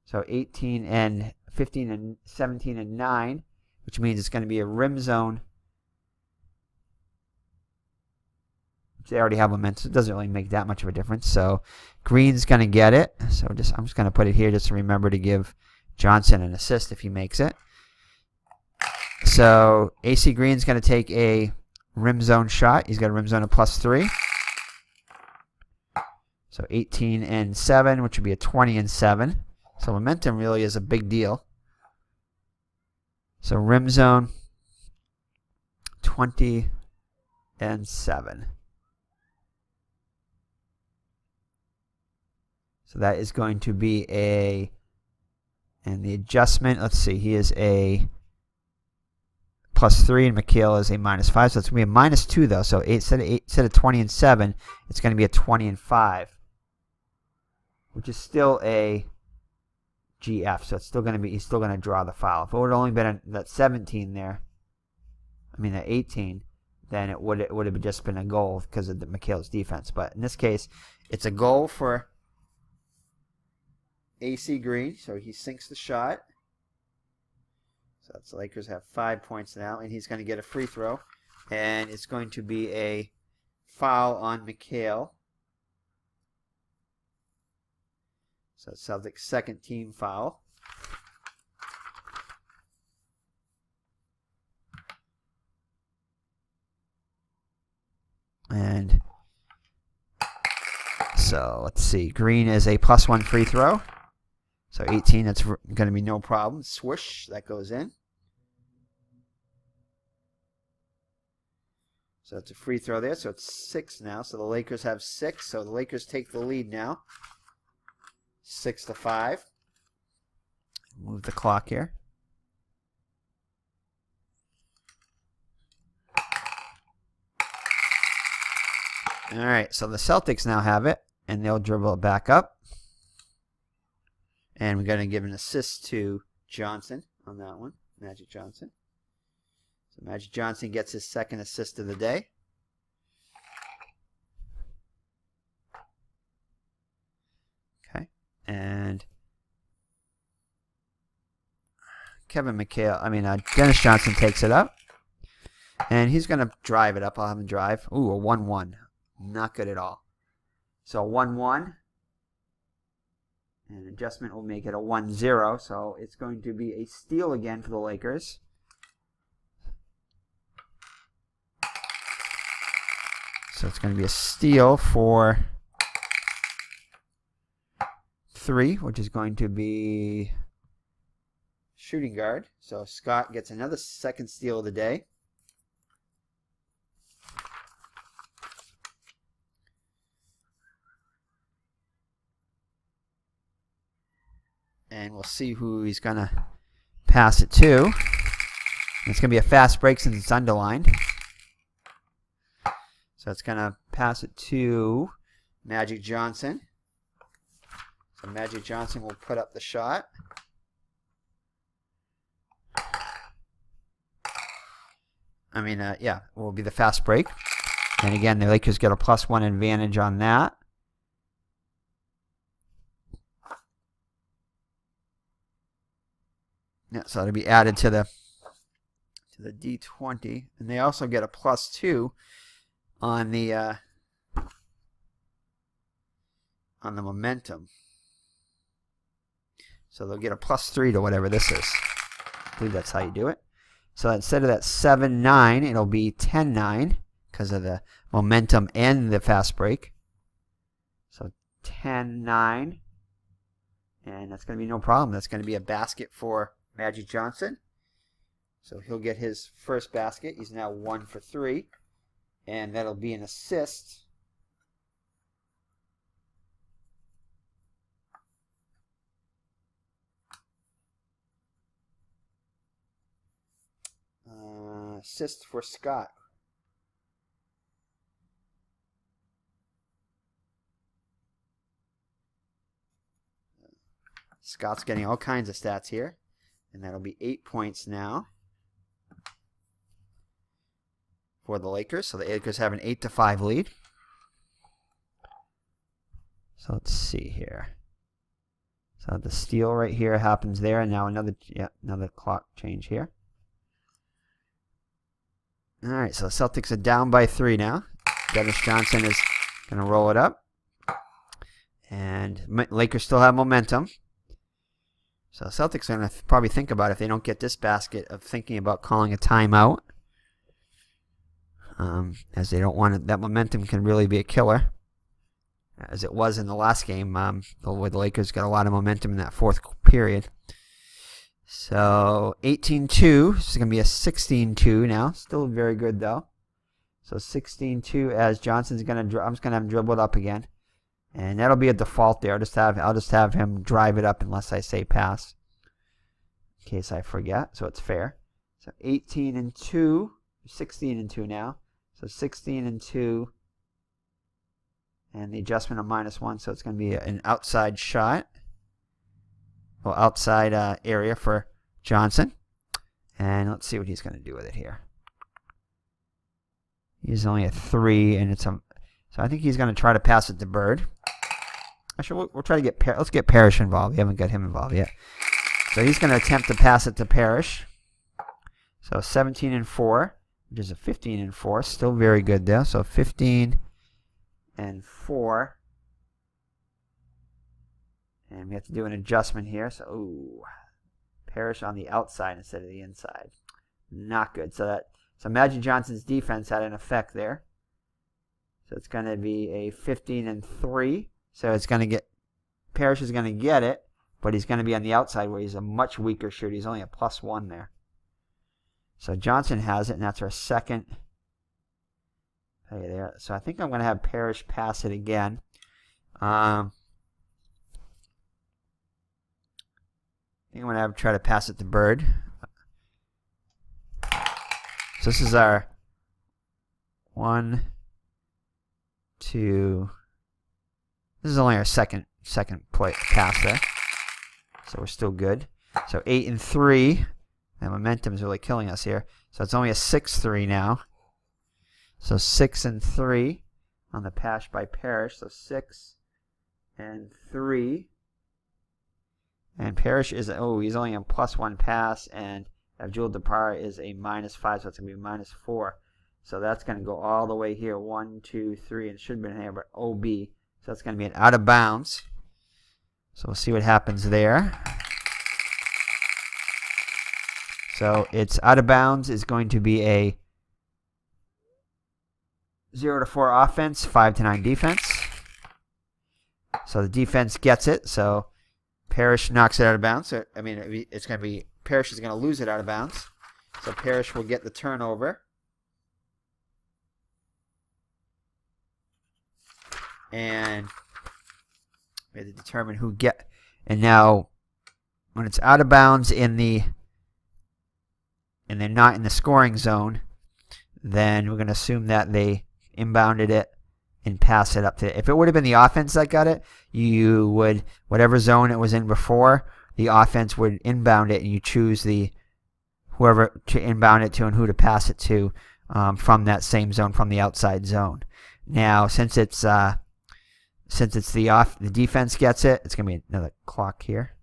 S1: So 18 and 15 and 17 and 9, which means it's going to be a rim zone. They already have momentum, so it doesn't really make that much of a difference. So Green's going to get it. So I'm just going to put it here just to remember to give Johnson an assist if he makes it. So AC Green's going to take a rim zone shot. He's got a rim zone of +3. So 18 and 7, which would be a 20 and 7. So momentum really is a big deal. So rim zone 20 and 7. So that is going to be a, and the adjustment, let's see, he is a +3 and McHale is a -5. So it's going to be a -2 though. So instead of 20 and 7, it's going to be a 20 and 5, which is still a GF. So it's still going to be, he's still going to draw the foul. If it would have only been that 17 there, I mean that 18, then it would have just been a goal because of the McHale's defense. But in this case, it's a goal for AC Green, so he sinks the shot. So that's the Lakers have 5 points now, and he's going to get a free throw, and it's going to be a foul on McHale. So Celtics second team foul. And so let's see, Green is a +1 free throw. So 18, that's going to be no problem. Swoosh, that goes in. So it's a free throw there. So it's 6 now. So the Lakers have 6. So the Lakers take the lead now. 6-5. Move the clock here. All right, so the Celtics now have it, and they'll dribble it back up. And we're going to give an assist to Johnson on that one, Magic Johnson. So Magic Johnson gets his second assist of the day. Dennis Johnson takes it up. And he's going to drive it up. I'll have him drive. Ooh, a 1-1. Not good at all. So 1-1. And adjustment will make it a 1-0. So it's going to be a steal again for the Lakers. So it's going to be a steal for 3, which is going to be shooting guard. So Scott gets another second steal of the day. And we'll see who he's going to pass it to. It's going to be a fast break since it's underlined. So it's going to pass it to Magic Johnson. So Magic Johnson will put up the shot. It will be the fast break. And again, the Lakers get a +1 advantage on that. Yeah, so it'll be added to the D20, and they also get a +2 on the momentum. So they'll get a +3 to whatever this is. I believe that's how you do it. So instead of that 7-9, it'll be 10-9 because of the momentum and the fast break. So 10-9, and that's going to be no problem. That's going to be a basket for Magic Johnson. So he'll get his first basket. He's now 1 for 3. And that'll be an assist. Assist for Scott. Scott's getting all kinds of stats here. And that'll be 8 points now for the Lakers. So the Lakers have an 8-5 lead. So let's see here. So the steal right here happens there, and now another clock change here. All right, so the Celtics are down by 3 now. Dennis Johnson is going to roll it up. And Lakers still have momentum. So Celtics are going to probably think about, if they don't get this basket, of thinking about calling a timeout. As they don't want it. That momentum can really be a killer. As it was in the last game, where the Lakers got a lot of momentum in that fourth period. So 18-2. This is going to be a 16-2 now. Still very good, though. So 16-2 as Johnson's going to... I'm just going to have him dribble it up again. And that'll be a default there. I'll just have him drive it up unless I say pass, in case I forget. So it's fair. So 18-2, 16-2 now. So 16-2, and the adjustment of -1. So it's going to be an outside shot, well, outside area for Johnson. And let's see what he's going to do with it here. He's only a 3, and so I think he's going to try to pass it to Bird. Actually, we'll try to get let's get Parrish involved. We haven't got him involved yet. So he's going to attempt to pass it to Parrish. So 17-4, which is a 15-4. Still very good there. So 15-4. And we have to do an adjustment here. So, Parrish on the outside instead of the inside. Not good. So Magic Johnson's defense had an effect there. So it's going to be a 15-3. So it's going to get, Parrish is going to get it, but he's going to be on the outside where he's a much weaker shooter. He's only a +1 there. So Johnson has it, and that's our second play there. So I think I'm going to have Parrish pass it again. I think I'm going to try to pass it to Bird. So this is our 1, 2. This is only our second play pass there. So we're still good. So 8-3. That momentum is really killing us here. So it's only a 6-3 now. So 6-3 on the pass by Parrish. So 6-3. And Parrish is, he's only a +1 pass, and Abdul-Jabbar is a -5, so it's going to be -4. So that's going to go all the way here, 1, 2, 3, and it should have been here, but OB. So that's going to be an out of bounds. So we'll see what happens there. So it's out of bounds is going to be a 0-4 offense, 5-9 defense. So the defense gets it. So Parrish knocks it out of bounds. So, I mean, it's going to be Parrish is going to lose it out of bounds. So Parrish will get the turnover. And we have to determine who get. And now, when it's out of bounds and they're not in the scoring zone, then we're going to assume that they inbounded it and pass it up to. If it would have been the offense that got it, you would, whatever zone it was in before, the offense would inbound it, and you choose whoever to inbound it to and who to pass it to from that same zone, from the outside zone. Now, since it's the defense gets it, it's going to be another clock here,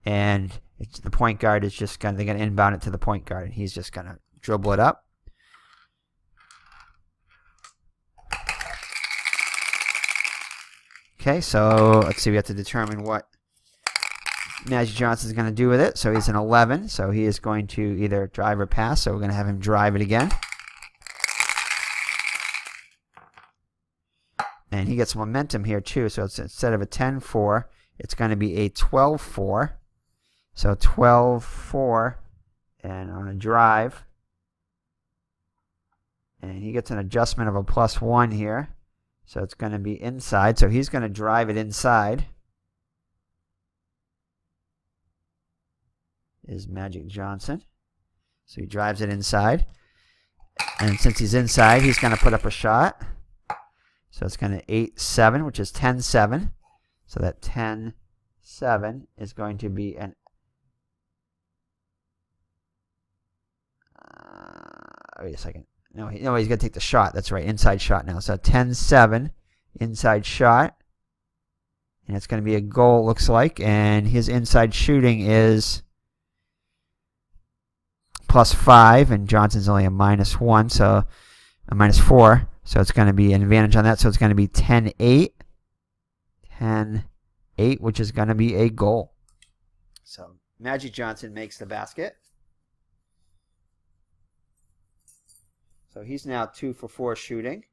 S1: and the point guard is just they're going to inbound it to the point guard, and he's just going to dribble it up. Okay, so let's see. We have to determine what Magic Johnson is going to do with it. So he's an 11, so he is going to either drive or pass. So we're going to have him drive it again. And he gets momentum here too. So it's, instead of a 10-4, it's going to be a 12-4. So 12-4, and on a drive. And he gets an adjustment of a +1 here. So it's going to be inside. So he's going to drive it inside. Is Magic Johnson. So he drives it inside. And since he's inside, he's going to put up a shot. So it's going to 8-7, which is 10-7. So that 10-7 is going to be an... wait a second. No, he's going to take the shot. That's right, inside shot now. So 10-7, inside shot. And it's going to be a goal, it looks like. And his inside shooting is +5, and Johnson's only a -1, so a -4. So it's going to be an advantage on that. So it's going to be 10-8. 10-8, which is going to be a goal. So Magic Johnson makes the basket. So he's now 2 for 4 shooting.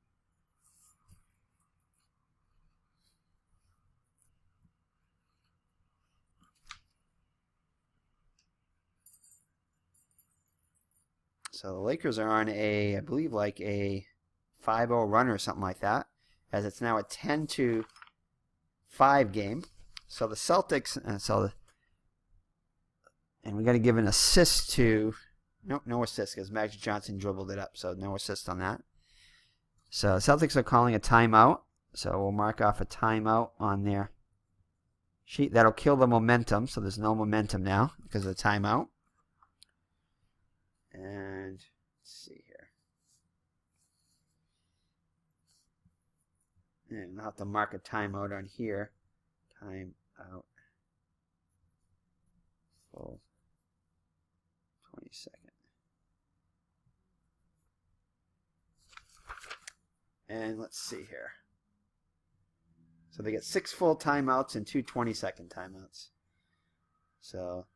S1: So the Lakers are on I believe like a 5-0 run or something like that, as it's now a 10-5 game. So the Celtics, and we got to give an assist to. Nope, no assist because Magic Johnson dribbled it up, so no assist on that. So Celtics are calling a timeout, so we'll mark off a timeout on their sheet. That'll kill the momentum, so there's no momentum now because of the timeout. And let's see here. And I'll have to mark a timeout on here. Timeout. Full 20 seconds. And let's see here. So they get 6 full timeouts and 2 20-second timeouts. So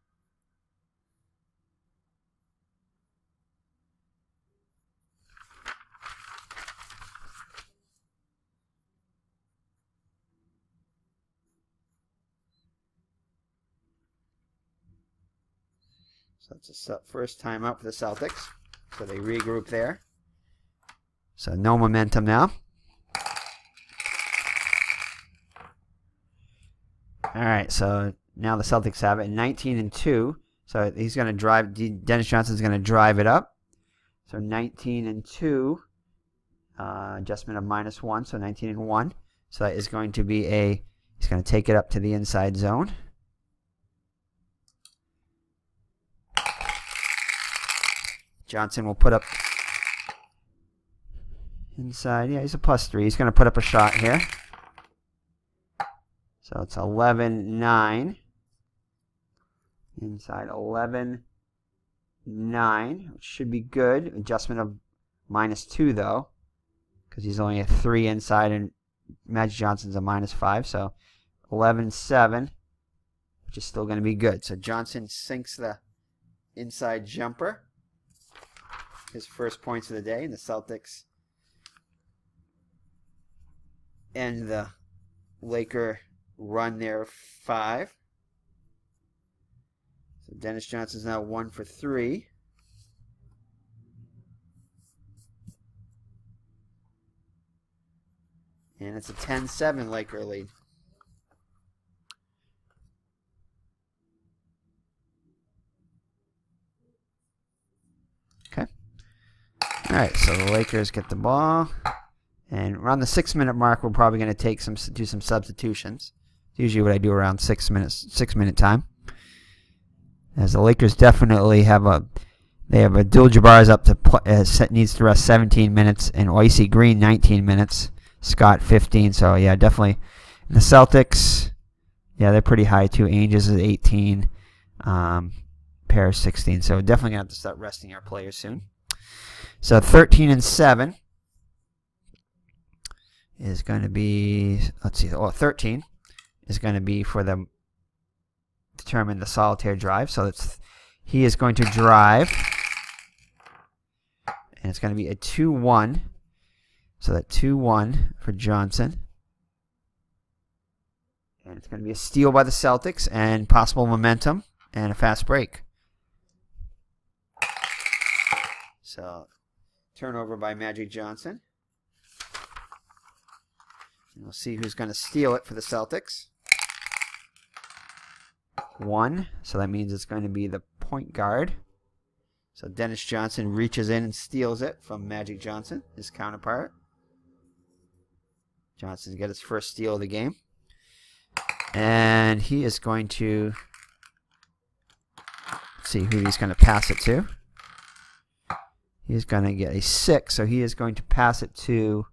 S1: that's a first timeout for the Celtics. So they regroup there. So no momentum now. All right, so now the Celtics have it 19-2. So he's going to drive. Dennis Johnson's going to drive it up. So 19-2. Adjustment of -1, so 19-1. So that is going to be he's going to take it up to the inside zone. Johnson will put up inside. Yeah, he's a +3. He's going to put up a shot here. So it's 11-9. Inside 11, 9, which should be good. Adjustment of -2 though, because he's only a 3 inside and Magic Johnson's a -5. So 11, 7, which is still going to be good. So Johnson sinks the inside jumper. His first points of the day, and the Celtics end the Laker run there 5. So Dennis Johnson's now 1 for 3. And it's a 10-7 Laker lead. Okay. All right, so the Lakers get the ball. And around the 6-minute mark, we're probably going to do some substitutions. It's usually what I do around 6-minute time. As the Lakers definitely have Abdul-Jabbar is up to needs to rest 17 minutes, and Oicy Green 19 minutes. Scott 15. So yeah, definitely. And the Celtics, yeah, they're pretty high too. Ainge is 18. Parrish 16. So definitely gonna have to start resting our players soon. So 13-7 is going to be, let's see, 13 is going to be for the determine the solitaire drive. So he is going to drive, and it's going to be a 2-1. So that 2-1 for Johnson. And it's going to be a steal by the Celtics and possible momentum and a fast break. So turnover by Magic Johnson. And we'll see who's going to steal it for the Celtics. 1. So that means it's going to be the point guard. So Dennis Johnson reaches in and steals it from Magic Johnson, his counterpart. Johnson's got his first steal of the game. And he is going to see who he's going to pass it to. He's going to get a 6, so he is going to pass it to,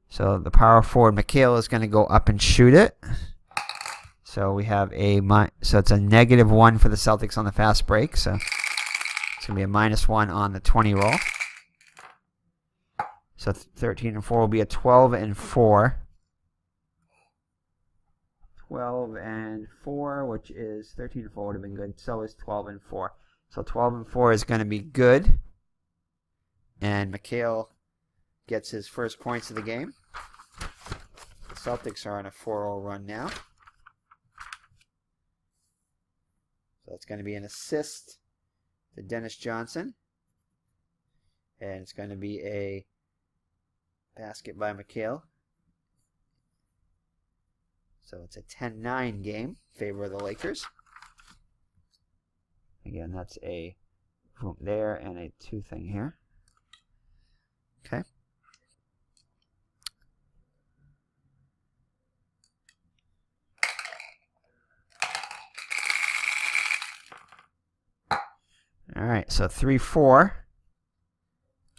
S1: so the power forward McHale is going to go up and shoot it. So we have so it's a -1 for the Celtics on the fast break. So it's going to be a -1 on the 20 roll. So 13-4 will be a 12-4. 12-4, which is 13-4 would have been good. So is 12-4. So 12-4 is going to be good. And McHale gets his first points of the game. The Celtics are on a 4-0 run now. So it's going to be an assist to Dennis Johnson. And it's going to be a basket by McHale. So it's a 10-9 game in favor of the Lakers. Again, that's a boom there and a 2 thing here. Okay. All right, so 3-4.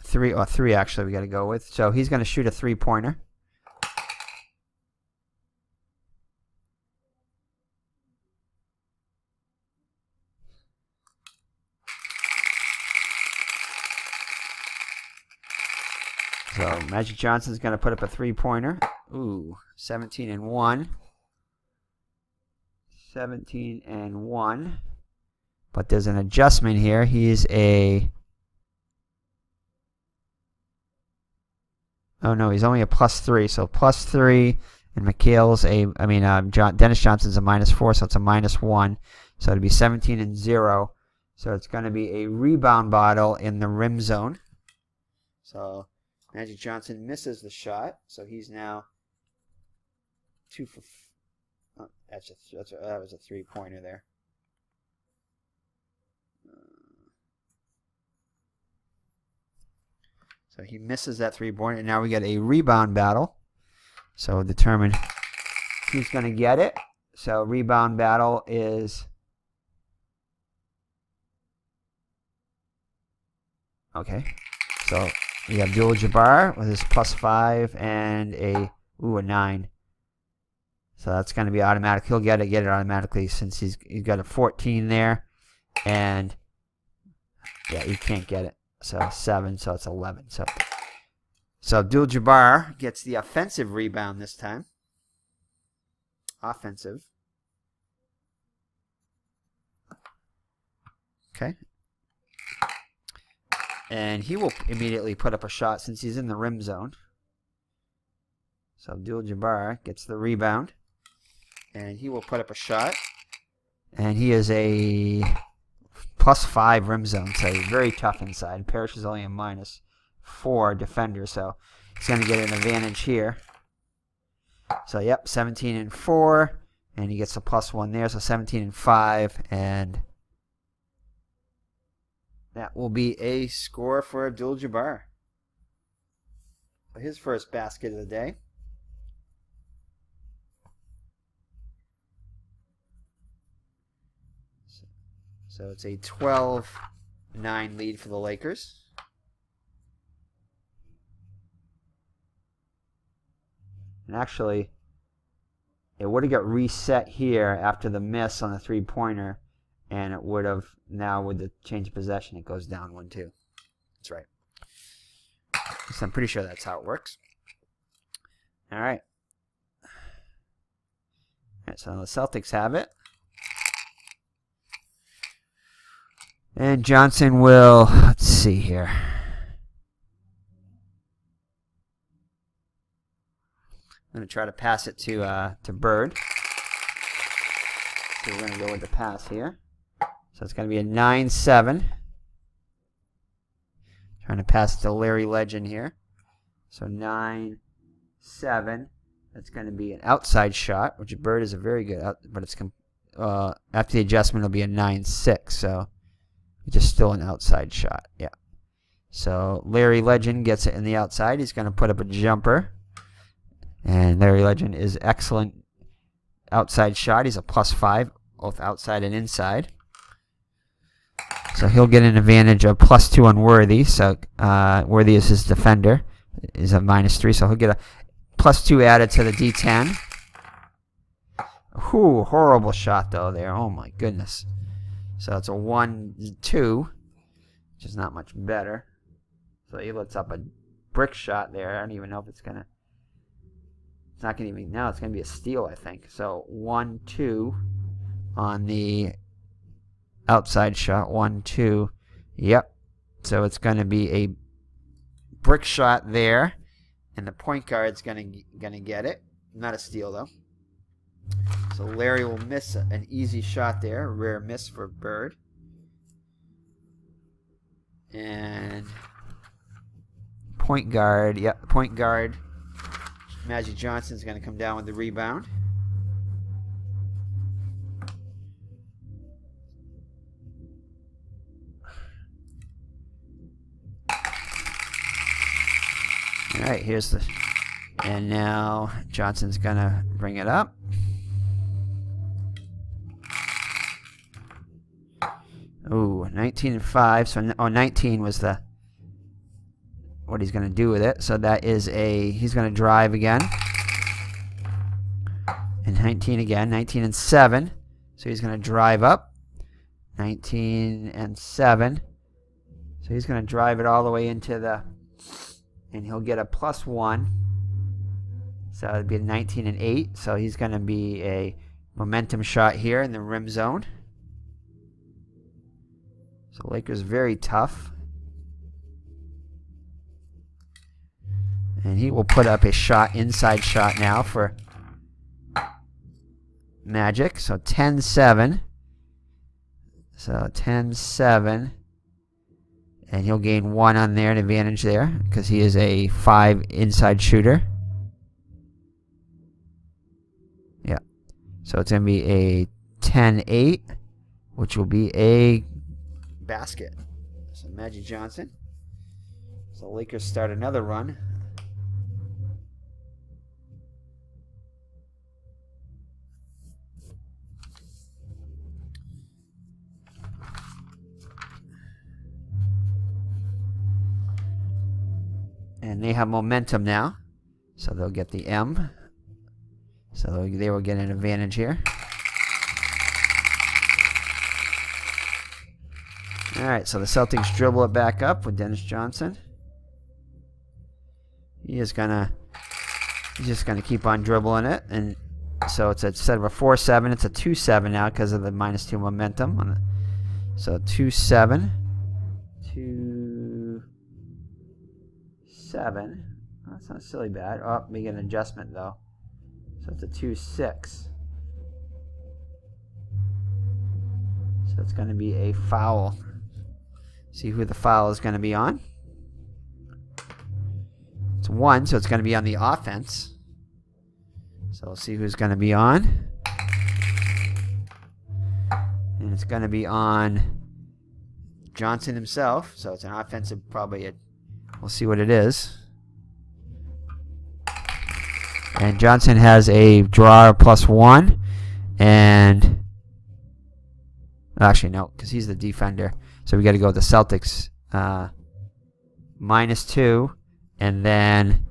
S1: 3 actually we got to go with. So he's going to shoot a 3-pointer. So Magic Johnson's going to put up a 3-pointer. Ooh, 17-1. 17-1. But there's an adjustment here. He's a... Oh, no, he's only a +3. So +3, and McHale's Dennis Johnson's a -4, so it's a -1. So it'd be 17-0. So it's going to be a rebound battle in the rim zone. So Magic Johnson misses the shot, so he's now 2 for... Oh, that was a 3-pointer there. So he misses that 3-pointer, and now we get a rebound battle. So we'll determine who's going to get it. So rebound battle is... Okay. So we have Abdul-Jabbar with his +5 and a 9. So that's going to be automatic. He'll get it automatically since he's got a 14 there. And, yeah, you can't get it. So 7, so it's 11. So Abdul-Jabbar gets the offensive rebound this time. Offensive. Okay. And he will immediately put up a shot since he's in the rim zone. So Abdul-Jabbar gets the rebound. And he will put up a shot. And he is a +5 rim zone, so he's very tough inside. Parrish is only a -4 defender, so he's going to get an advantage here. So, yep, 17 and 4. And he gets a +1 there, so 17 and 5. And that will be a score for Abdul-Jabbar. His first basket of the day. So it's a 12-9 lead for the Lakers. And actually, it would have got reset here after the miss on the three-pointer. And it would have, now with the change of possession, it goes down 1-2. That's right. So I'm pretty sure that's how it works. All right. All right, so the Celtics have it. And Johnson will, let's see here. I'm going to try to pass it to Bird. So we're going to go with the pass here. So it's going to be a 9-7. Trying to pass it to Larry Legend here. So 9-7. That's going to be an outside shot, which Bird is a very good, but it's after the adjustment, it'll be a 9-6. So it's just still an outside shot. Yeah. So Larry Legend gets it in the outside. He's going to put up a jumper. And Larry Legend is excellent outside shot. He's a +5, both outside and inside. So he'll get an advantage of +2 on Worthy. So Worthy is his defender. Is a -3, so he'll get a +2 added to the D10. Ooh, horrible shot though there. Oh my goodness. So it's a 1-2, which is not much better. So he lets up a brick shot there. I don't even know if it's gonna. It's not gonna even. Now it's gonna be a steal, I think. So 1-2 on the outside shot. 1-2. Yep. So it's gonna be a brick shot there, and the point guard's gonna get it. Not a steal though. So Larry will miss an easy shot there. A rare miss for Bird. And point guard. Yep, point guard. Magic Johnson's going to come down with the rebound. All right, here's the... And now Johnson's going to bring it up. Ooh, 19 and 5. So 19 was the what he's going to do with it. So that is he's going to drive again. And 19 again, 19 and 7. So he's going to drive up. 19 and 7. So he's going to drive it all the way into the, and he'll get a +1. So it'd be a 19 and 8. So he's going to be a momentum shot here in the rim zone. So Lakers very tough. And he will put up a shot, inside shot now for Magic. So 10-7. So 10-7. And he'll gain 1 on there, an advantage there, because he is a 5 inside shooter. Yeah. So it's going to be a 10-8, which will be a basket. So Magic Johnson. So Lakers start another run. And they have momentum now. So they'll get the M. So they will get an advantage here. All right, so the Celtics dribble it back up with Dennis Johnson. He's just gonna keep on dribbling it, and so it's instead of a 4-7, it's a 2-7 now because of the -2 momentum. So 2-7, 2-7. That's not silly bad. Oh, we get an adjustment though. So it's a 2-6. So it's going to be a foul. See who the foul is going to be on. It's 1, so it's going to be on the offense. So we'll see who's going to be on. And it's going to be on Johnson himself. So it's an offensive, we'll see what it is. And Johnson has a draw of +1. And actually, no, because he's the defender. So we got to go with the Celtics -2. And then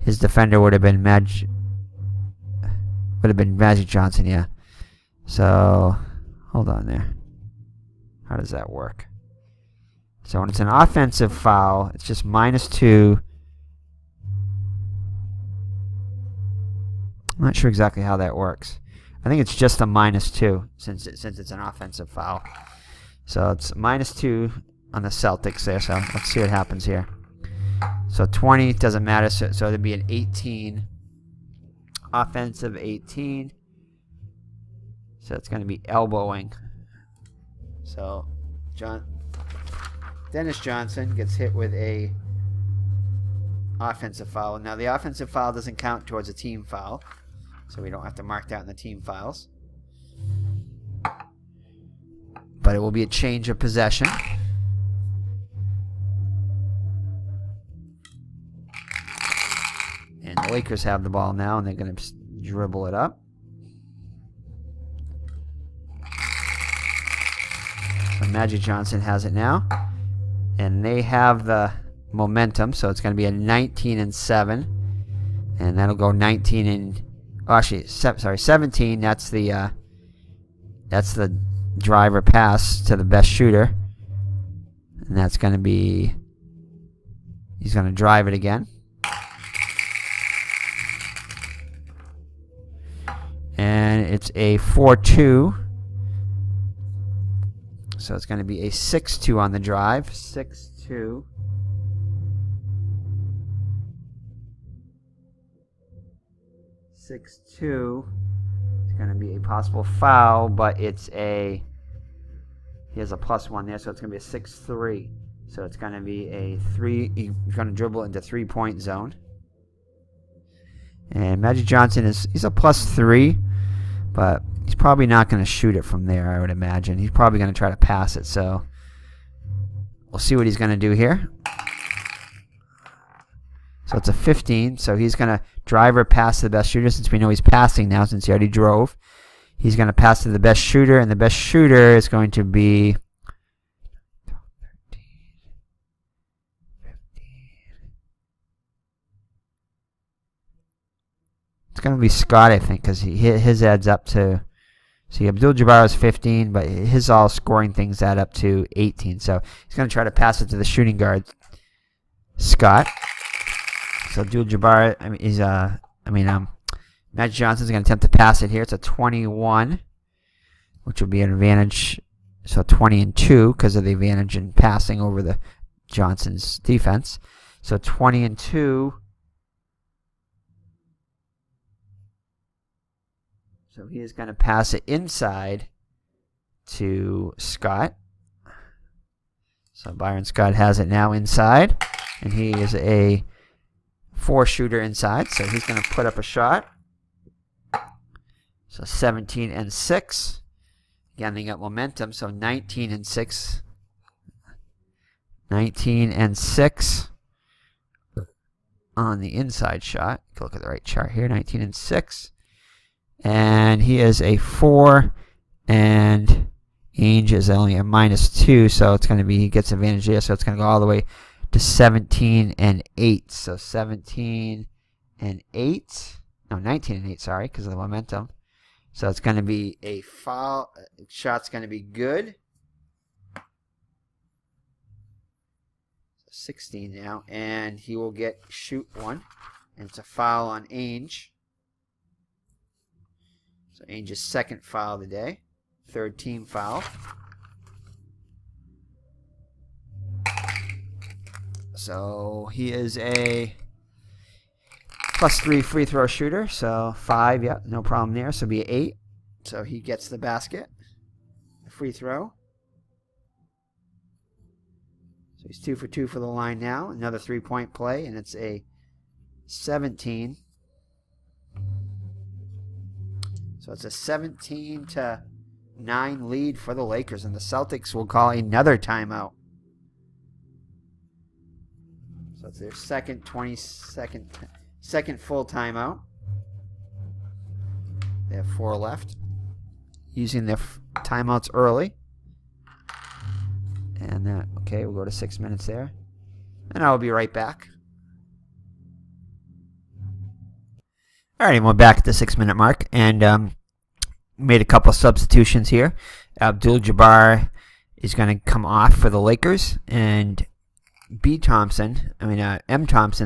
S1: his defender would have been Magic Johnson, yeah. So hold on there. How does that work? So when it's an offensive foul, it's just -2. I'm not sure exactly how that works. I think it's just a -2 since it's an offensive foul. So it's -2 on the Celtics there. So let's see what happens here. So 20 doesn't matter. So it'd be an 18. Offensive 18. So it's going to be elbowing. So Dennis Johnson gets hit with a offensive foul. Now the offensive foul doesn't count towards a team foul, so we don't have to mark that in the team files. But it will be a change of possession. And the Lakers have the ball now, and they're going to dribble it up. So Magic Johnson has it now. And they have the momentum, so it's going to be a 19-7. And that'll go 19 and... Oh, actually, 17. That's the driver pass to the best shooter. And that's going to be... He's going to drive it again. And it's a 4-2. So it's going to be a 6-2 on the drive. 6-2. It's going to be a possible foul, but he has a +1 there, so it's going to be a 6-3. So it's going to be a 3. He's going to dribble into 3-point zone. And Magic Johnson he's a +3, but he's probably not going to shoot it from there, I would imagine. He's probably going to try to pass it, so we'll see what he's going to do here. So it's a 15, so he's going to drive or pass to the best shooter, since we know he's passing now, since he already drove. He's going to pass to the best shooter, and the best shooter is going to be... 13, 15. It's going to be Scott, I think, because his adds up to... See, Abdul-Jabbar is 15, but his all scoring things add up to 18. So he's going to try to pass it to the shooting guard, Scott. So Abdul-Jabbar, Magic Johnson's going to attempt to pass it here. It's a 21, which will be an advantage. So 20-2 because of the advantage in passing over the Johnson's defense. So 20-2. So he is going to pass it inside to Scott. So Byron Scott has it now inside. And he is a 4-shooter inside. So he's going to put up a shot. So 17-6. Again, they got momentum. So 19-6. 19-6 on the inside shot. Look at the right chart here. 19-6. And he is a 4, and Ainge is only a -2, so it's going to be, he gets advantage there, so it's going to go all the way to 17-8. So 17-8, No, 19 and 8, sorry, because of the momentum. So it's going to be a foul. Shot's going to be good. 16 now, and he will get shoot one. And it's a foul on Ainge. So Ainge's second foul of the day. Third team foul. So he is a +3 free throw shooter. So 5, yeah, no problem there. So it'll be 8. So he gets the basket. The free throw. So he's 2 for 2 for the line now. Another 3-point play, and it's a 17. So it's a 17-9 lead for the Lakers, and the Celtics will call another timeout. So it's their second full timeout. They have 4 left, using their timeouts early. And okay, we'll go to 6 minutes there. And I'll be right back. All right, and we're back at the 6-minute mark. And made a couple of substitutions here. Abdul-Jabbar is going to come off for the Lakers. And M. Thompson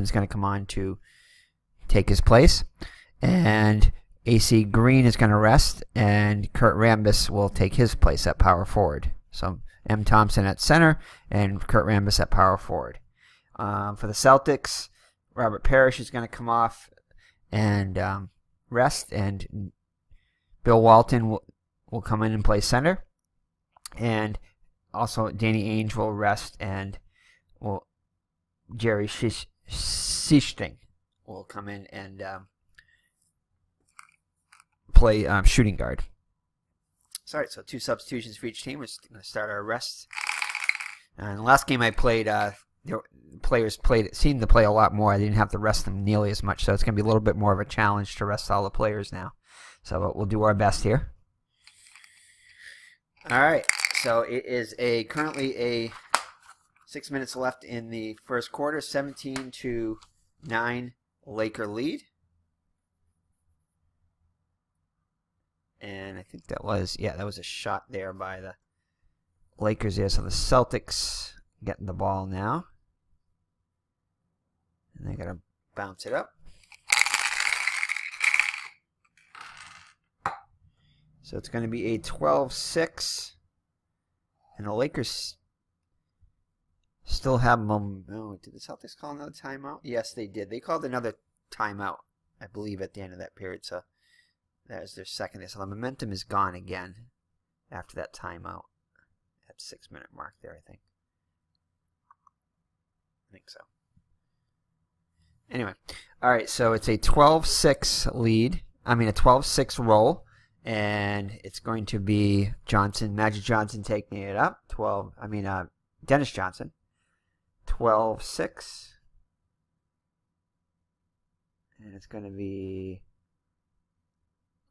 S1: is going to come on to take his place. And AC Green is going to rest. And Kurt Rambis will take his place at power forward. So M. Thompson at center and Kurt Rambis at power forward. For the Celtics, Robert Parrish is going to come off and rest, and Bill Walton will come in and play center. And also Danny Ainge will rest, and Jerry Sichting will come in and play shooting guard. Sorry, so 2 substitutions for each team. We're going to start our rests. In the last game I played, the players seemed to play a lot more. I didn't have to rest them nearly as much, so it's going to be a little bit more of a challenge to rest all the players now. So we'll do our best here. All right, so it is currently 6 minutes left in the first quarter. 17-9 Laker lead. And I think that was a shot there by the Lakers there. So the Celtics getting the ball now. And they got to bounce it up. So it's going to be a 12-6. And the Lakers still have momentum. Oh, did the Celtics call another timeout? Yes, they did. They called another timeout, I believe, at the end of that period. So that is their second. So the momentum is gone again after that timeout at 6-minute mark there, I think. So. Anyway, all right, so it's a 12-6 lead. I mean, a 12-6 roll, and it's going to be Magic Johnson taking it up. Dennis Johnson. 12-6. And it's going to be,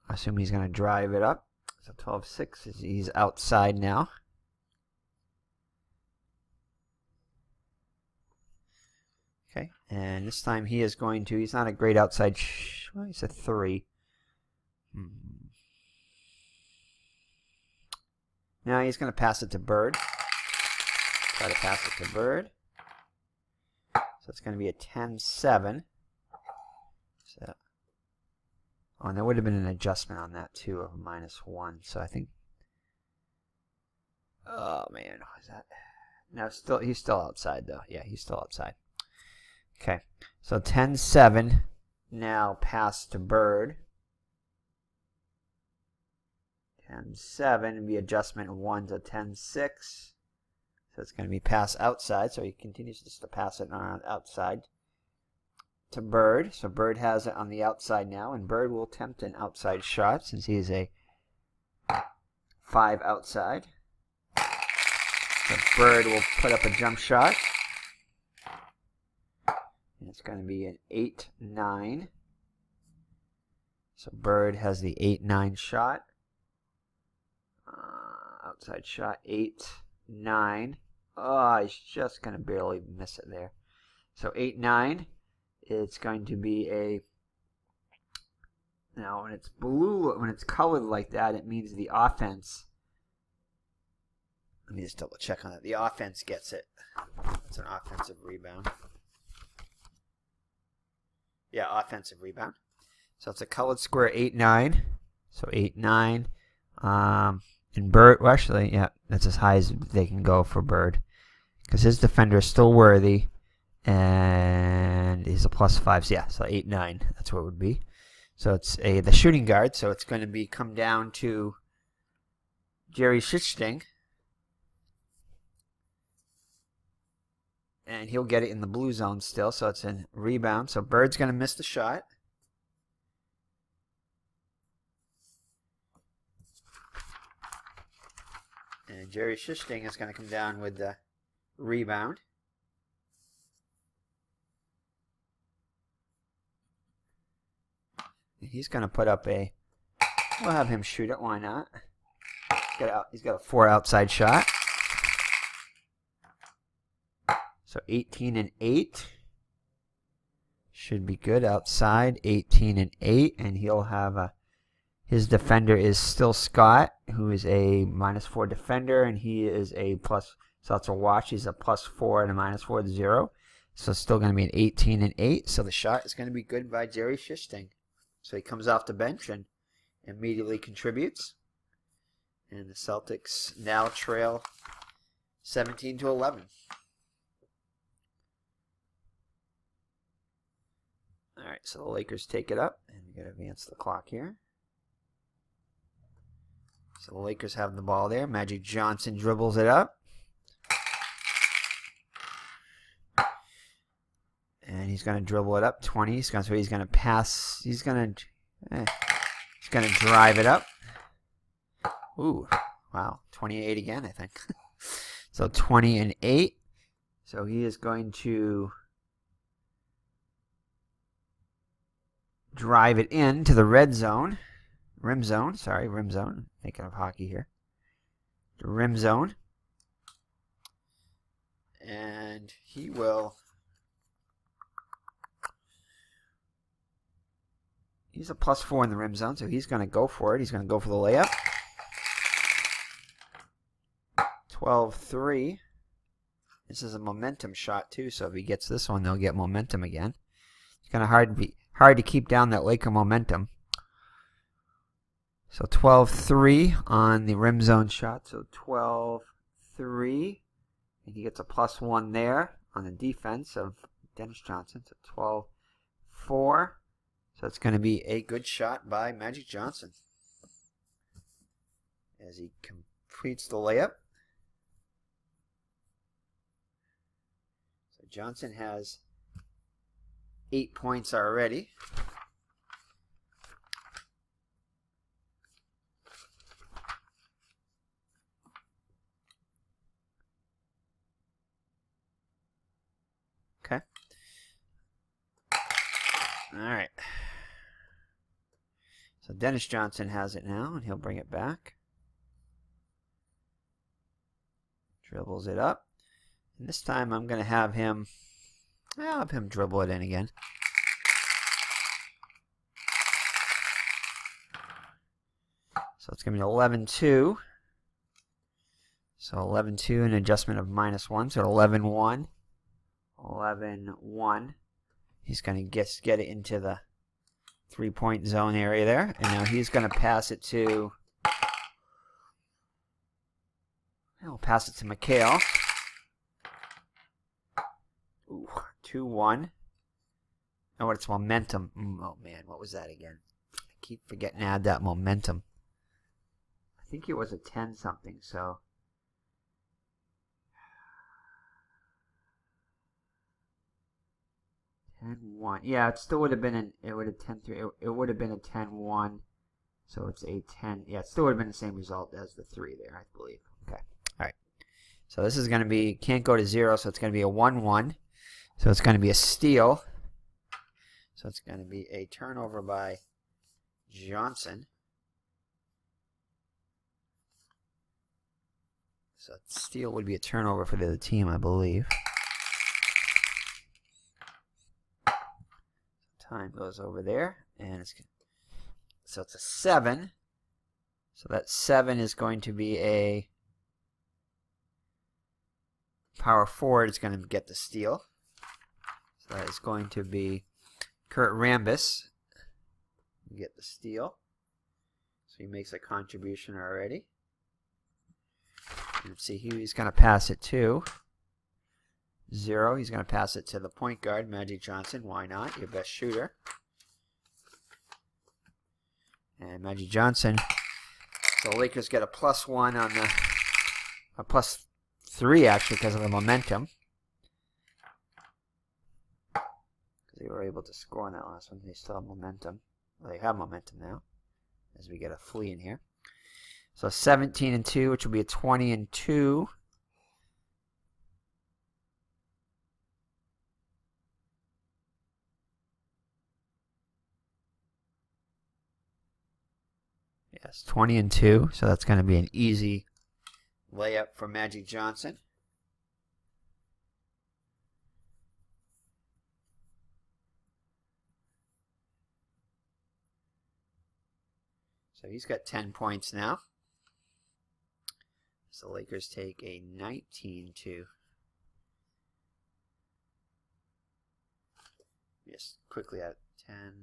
S1: I assume he's going to drive it up. So 12-6, he's outside now. Okay, and this time he's not a great outside, well, he's a 3. Now he's going to pass it to Bird. Try to pass it to Bird. So it's going to be a 10-7. So, and there would have been an adjustment on that too of -1. So I think, oh man, what is that? No, he's still outside though. Yeah, he's still outside. Okay, so 10-7 now pass to Bird. 10-7 and be adjustment 1 to 10-6. So it's going to be pass outside. So he continues just to pass it on outside to Bird. So Bird has it on the outside now, and Bird will attempt an outside shot since he is a 5 outside. So Bird will put up a jump shot. And it's going to be an 8-9. So Bird has the 8-9 shot. Outside shot, 8-9. Oh, he's just going to barely miss it there. So 8-9. It's going to be a Now, when it's blue, when it's colored like that, it means the offense. Let me just double check on it. The offense gets it. It's an offensive rebound. Yeah, offensive rebound. So it's a colored square 8-9. So 8-9. And Bird, well, actually, yeah, that's as high as they can go for Bird. Because his defender is still worthy. And he's a +5. So yeah, so 8-9. That's what it would be. So it's the shooting guard. So it's going to be come down to Jerry Schitting. And he'll get it in the blue zone still. So it's a rebound. So Bird's going to miss the shot. And Jerry Schitting is going to come down with the rebound. And he's going to put up a... We'll have him shoot it. Why not? He's got a 4 outside shot. So 18-8. Should be good outside. 18-8. And he'll have a... His defender is still Scott, who is a -4 defender, and he is a plus. So that's a watch. He's a +4 and a -4 to 0. So it's still going to be an 18-8. So the shot is going to be good by Jerry Schitting. So he comes off the bench and immediately contributes. And the Celtics now trail 17-11. All right, so the Lakers take it up, and we got to advance the clock here. So the Lakers have the ball there. Magic Johnson dribbles it up. And he's going to dribble it up 20. So he's going to pass. He's going to drive it up. Ooh, wow. 28 again, I think. So 20-8. So he is going to drive it into the red zone. Rim zone. Sorry, rim zone. Thinking of hockey here. The rim zone. And he will... He's a +4 in the rim zone, so he's going to go for it. He's going to go for the layup. 12-3. This is a momentum shot, too, so if he gets this one, they'll get momentum again. It's kind of hard to keep down that Laker momentum. So 12-3 on the rim zone shot. So 12-3. And he gets a +1 there on the defense of Dennis Johnson. So 12-4. So it's going to be a good shot by Magic Johnson as he completes the layup. So Johnson has 8 points already. Okay. All right. So Dennis Johnson has it now, and he'll bring it back. Dribbles it up. And this time I'm going to have him... I'll have him dribble it in again. So it's going to be 11-2. So 11-2, an adjustment of -1. So 11-1. 11-1. He's going to get it into the 3-point zone area there. And now he's going to pass it to... He'll pass it to McHale. Ooh, 2-1. Oh, it's momentum. Oh, man, what was that again? I keep forgetting to add that momentum. I think it was a 10-something, so... And 1. Yeah, it still would have been it would have 10-3. It would have been a 10-1. So it's a 10. Yeah, it still would have been the same result as the 3 there, I believe. Okay. All right. So this is going to be, can't go to 0, so it's going to be a 1-1. So it's going to be a steal. So it's going to be a turnover by Johnson. So steal would be a turnover for the other team, I believe. Time goes over there, and it's So it's a 7. So that 7 is going to be a power forward. It's going to get the steal. So that is going to be Kurt Rambis. Get the steal. So he makes a contribution already. Let's see who he's going to pass it to. 0. He's going to pass it to the point guard, Magic Johnson. Why not? Your best shooter. And Magic Johnson. So the Lakers get a +1 on the, a +3 actually because of the momentum. Because they were able to score on that last one. They still have momentum. Well, they have momentum now as we get a flea in here. So 17-2, which will be a 20-2. Yes, 20-2. So that's going to be an easy layup for Magic Johnson. So he's got 10 points now. So the Lakers take a 19-2. Just quickly at 10, 11,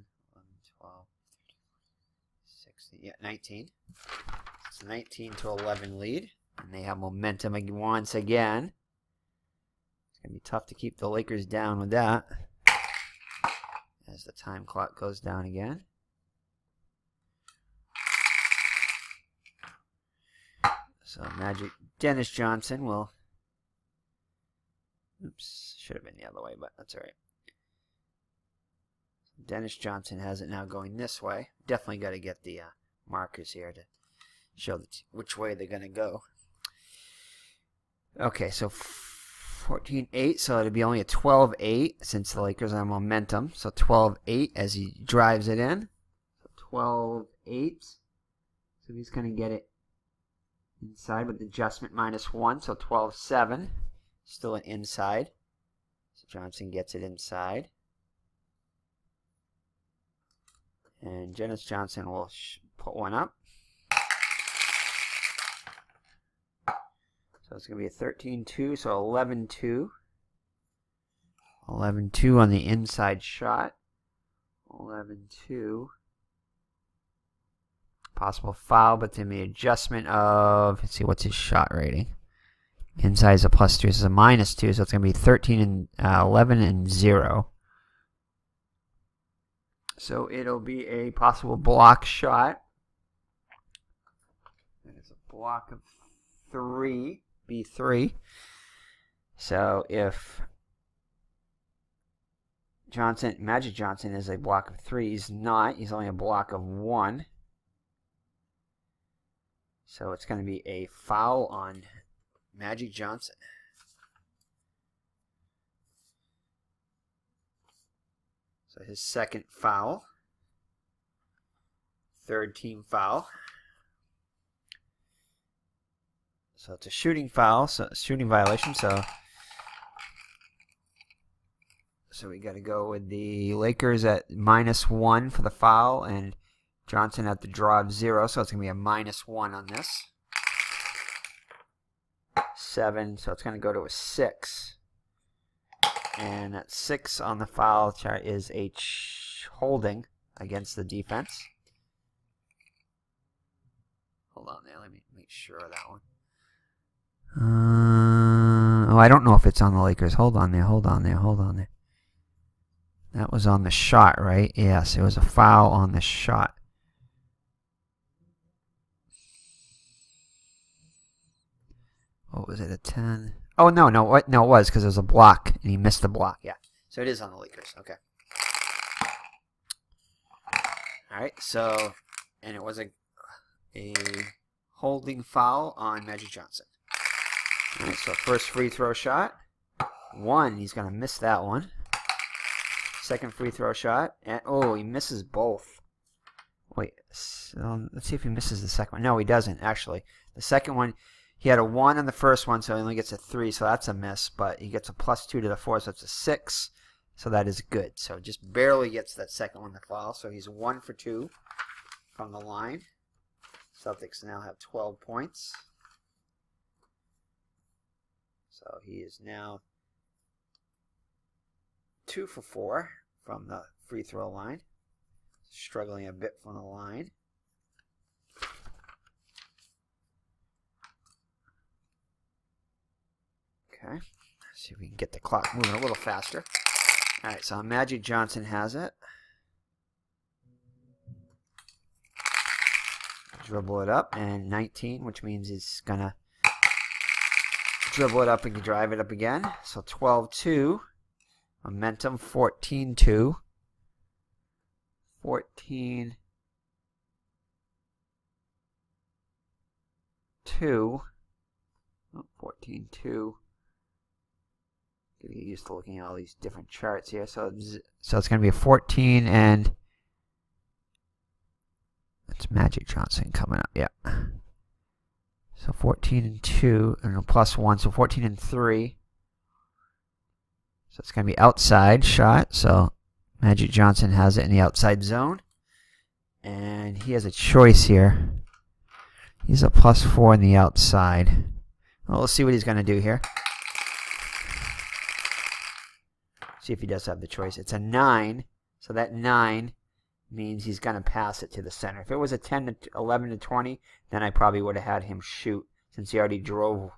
S1: 12, 16, yeah, 19. It's a 19-11 lead. And they have momentum once again. It's going to be tough to keep the Lakers down with that. As the time clock goes down again. So Dennis Johnson will, oops, should have been the other way, but that's all right. Dennis Johnson has it now going this way. Definitely got to get the markers here to show which way they're going to go. Okay, so 14-8, so it'll be only a 12-8 since the Lakers are momentum. So 12-8 as he drives it in. So 12-8. So he's going to get it inside with adjustment -1, so 12-7. Still an inside. So Johnson gets it inside. And Dennis Johnson will put one up. So it's going to be a 13-2, so 11-2. 11-2 on the inside shot. 11-2. Possible foul, but then the adjustment of, let's see, what's his shot rating? Inside is a +2, so it's a -2, so it's going to be 11-0. So it'll be a possible block shot. And it's a block of 3, B3. So if Magic Johnson is a block of 3, he's not. He's only a block of 1. So it's going to be a foul on Magic Johnson. So his second foul. Third team foul. So it's a shooting foul, so shooting violation. So we got to go with the Lakers at -1 for the foul and Johnson at the draw of 0, so it's going to be a -1 on this. 7, so it's going to go to a 6. And that 6 on the foul chart is a holding against the defense. Hold on there, let me make sure of that one. Oh, I don't know if it's on the Lakers. Hold on there. That was on the shot, right? Yes, it was a foul on the shot. What was it, a 10? Oh, no, it was because it was a block, and he missed the block, yeah. So it is on the Lakers, okay. All right, so, and it was a holding foul on Magic Johnson. All right, so first free throw shot. 1, he's going to miss that one. Second free throw shot, and oh, he misses both. Wait, so let's see if he misses the second one. No, he doesn't, actually. The second one, he had a 1 on the first one, so he only gets a 3, so that's a miss. But he gets a +2 to the 4, so it's a 6. So that is good. So just barely gets that second one to fall. So he's 1 for 2 from the line. Celtics now have 12 points. So he is now 2 for 4 from the free throw line. Struggling a bit from the line. Okay, let's see if we can get the clock moving a little faster. All right, so Magic Johnson has it. Dribble it up, and 19, which means he's going to dribble it up and drive it up again. So 12-2. Momentum, 14-2. 14-2. 14-2. Get used to looking at all these different charts here. So it's going to be a 14 and... That's Magic Johnson coming up, yeah. So 14-2 and a +1, so 14-3. So it's going to be outside shot. So Magic Johnson has it in the outside zone. And he has a choice here. He's a +4 in the outside. Well, let's see what he's going to do here. See if he does have the choice. It's a 9. So that 9 means he's going to pass it to the center. If it was a 10 to 11 to 20, then I probably would have had him shoot. Since he already drove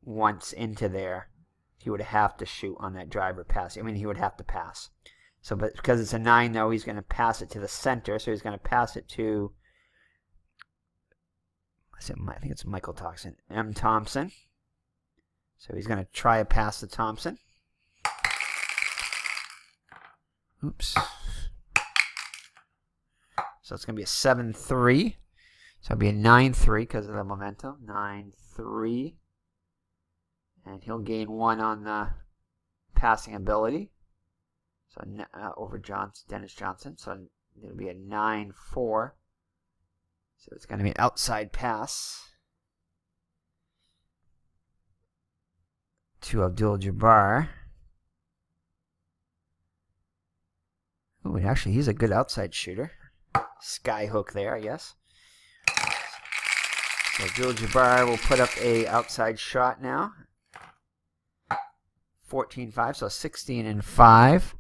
S1: once into there, he would have to shoot on that drive or pass. I mean, he would have to pass. So, but because it's a 9, though, he's going to pass it to the center. So he's going to pass it to, I think it's Michael Thompson, M. Thompson. So he's going to try a pass to Thompson. Oops. So it's going to be a 7-3. So it'll be a 9-3 because of the momentum. 9-3. And he'll gain 1 on the passing ability. So over Dennis Johnson. So it'll be a 9-4. So it's going to be an outside pass to Abdul-Jabbar. Oh, actually, he's a good outside shooter. Skyhook there, I guess. So Abdul-Jabbar will put up a outside shot now. 14-5, so 16-5.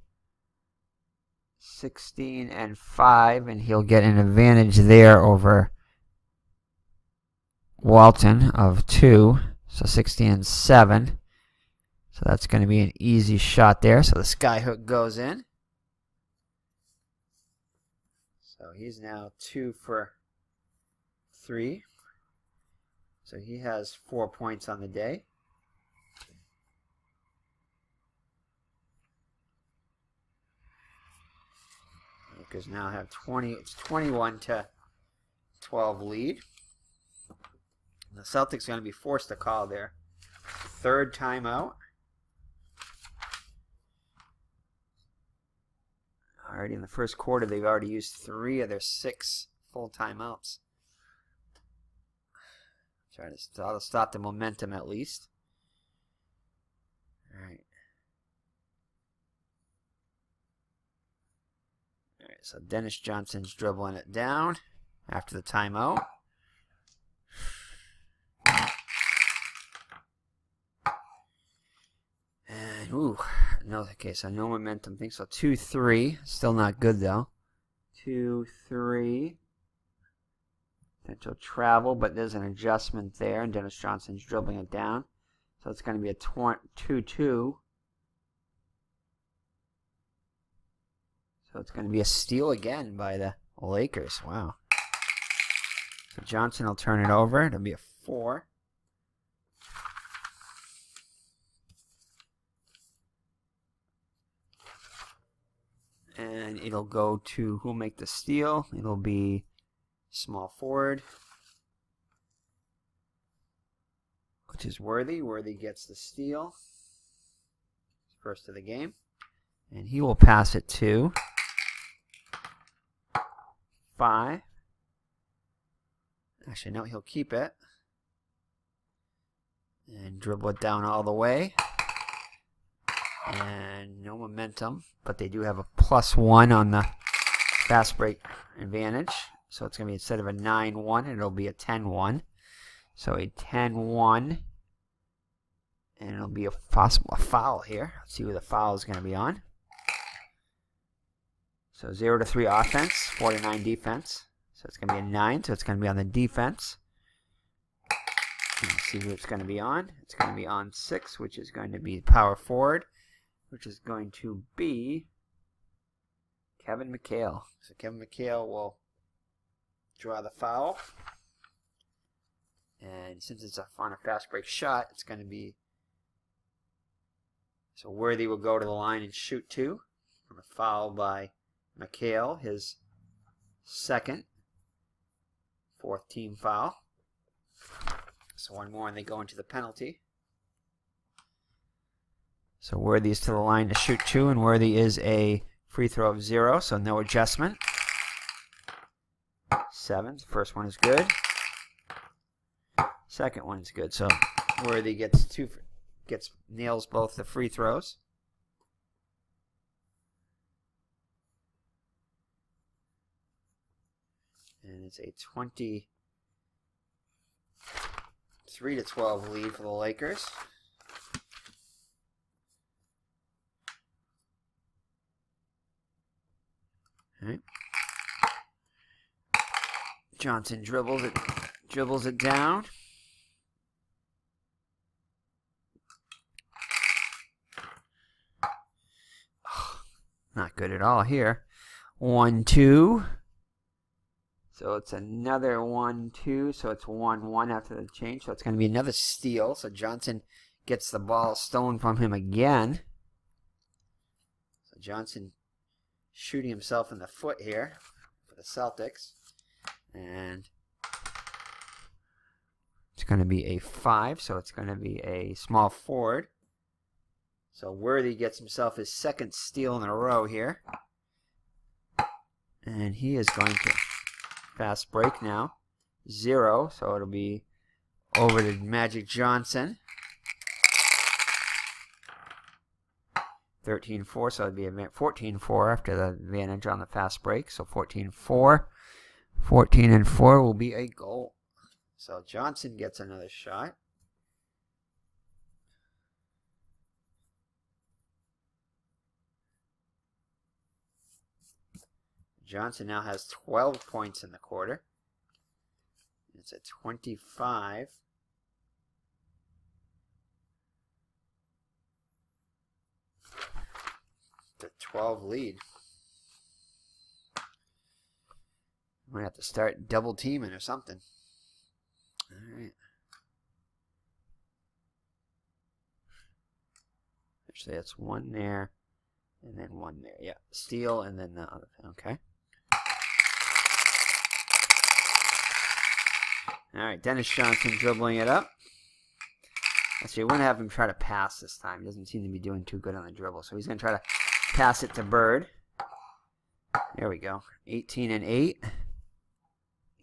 S1: 16-5, and he'll get an advantage there over Walton of 2. So 16-7. So that's going to be an easy shot there. So the skyhook goes in. So he's now 2 for 3. So he has 4 points on the day. Lakers now have 20. It's 21-12 lead. The Celtics are going to be forced to call their 3rd timeout. Already in the first quarter, they've already used 3 of their 6 full timeouts. Try to stop the momentum at least. All right. All right. So Dennis Johnson's dribbling it down after the timeout. And no, okay, so no momentum thing. So 2-3, still not good though. 2-3. Potential travel, but there's an adjustment there, and Dennis Johnson's dribbling it down. So it's going to be a 2-2. So it's going to be a steal again by the Lakers. Wow. So Johnson will turn it over. It'll be a 4. And it'll go to who'll make the steal. It'll be small forward, which is Worthy. Worthy gets the steal. First of the game. And he will pass it to 5. Actually, no, he'll keep it. And dribble it down all the way. And no momentum, but they do have a +1 on the fast break advantage. So it's going to be, instead of a 9-1, it'll be a 10-1. So a 10-1. And it'll be a foul here. Let's see who the foul is going to be on. So 0-3 offense, 4-9 defense. So it's going to be a 9, so it's going to be on the defense. Let's see who it's going to be on. It's going to be on 6, which is going to be power forward, which is going to be Kevin McHale. So Kevin McHale will draw the foul. And since it's on a fast break shot, it's going to be, so Worthy will go to the line and shoot 2 from a foul by McHale, his second, 4th team foul. So one more and they go into the penalty. So Worthy is to the line to shoot 2, and Worthy is a free throw of 0, so no adjustment. 7, the first one is good. Second one is good, so Worthy nails both the free throws. And it's a 23-12 lead for the Lakers. All right. Johnson dribbles it down. Not good at all here. 1-2. So it's another 1-2. So it's 1-1 after the change. So it's going to be another steal. So Johnson gets the ball stolen from him again. So Johnson shooting himself in the foot here for the Celtics. And it's going to be a 5. So it's going to be a small forward. So Worthy gets himself his second steal in a row here. And he is going to fast break now. 0, so it'll be over to Magic Johnson. 13-4, so it'll be 14-4 after the advantage on the fast break. So 14-4. 14-4 will be a goal. So Johnson gets another shot. Johnson now has 12 points in the quarter. It's a 25-12 lead. I'm going to have to start double teaming or something. All right. Actually, that's one there and then one there. Yeah, steal and then the other. Okay. All right, Dennis Johnson dribbling it up. Actually, we're going to have him try to pass this time. He doesn't seem to be doing too good on the dribble, so he's going to try to pass it to Bird. There we go. 18-8.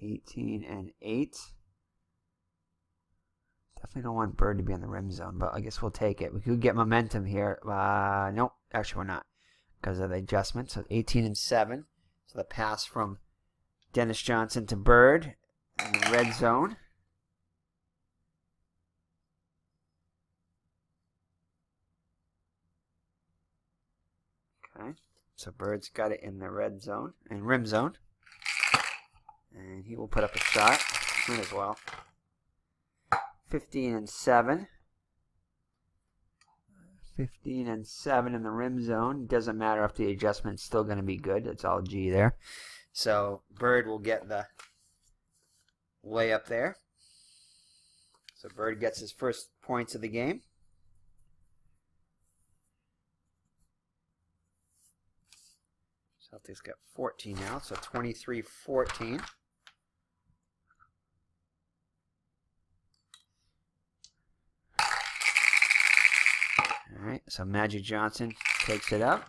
S1: 18-8. Definitely don't want Bird to be in the rim zone, but I guess we'll take it. We could get momentum here. Nope, actually we're not because of the adjustment. So 18-7. So the pass from Dennis Johnson to Bird in the red zone. Okay, so Bird's got it in the red zone and rim zone. And he will put up a shot. Might as well. 15-7. 15-7 in the rim zone. Doesn't matter if the adjustment's still going to be good. It's all G there. So Bird will get the layup there. So Bird gets his first points of the game. Celtics got 14 now, so 23-14. All right, so Magic Johnson takes it up.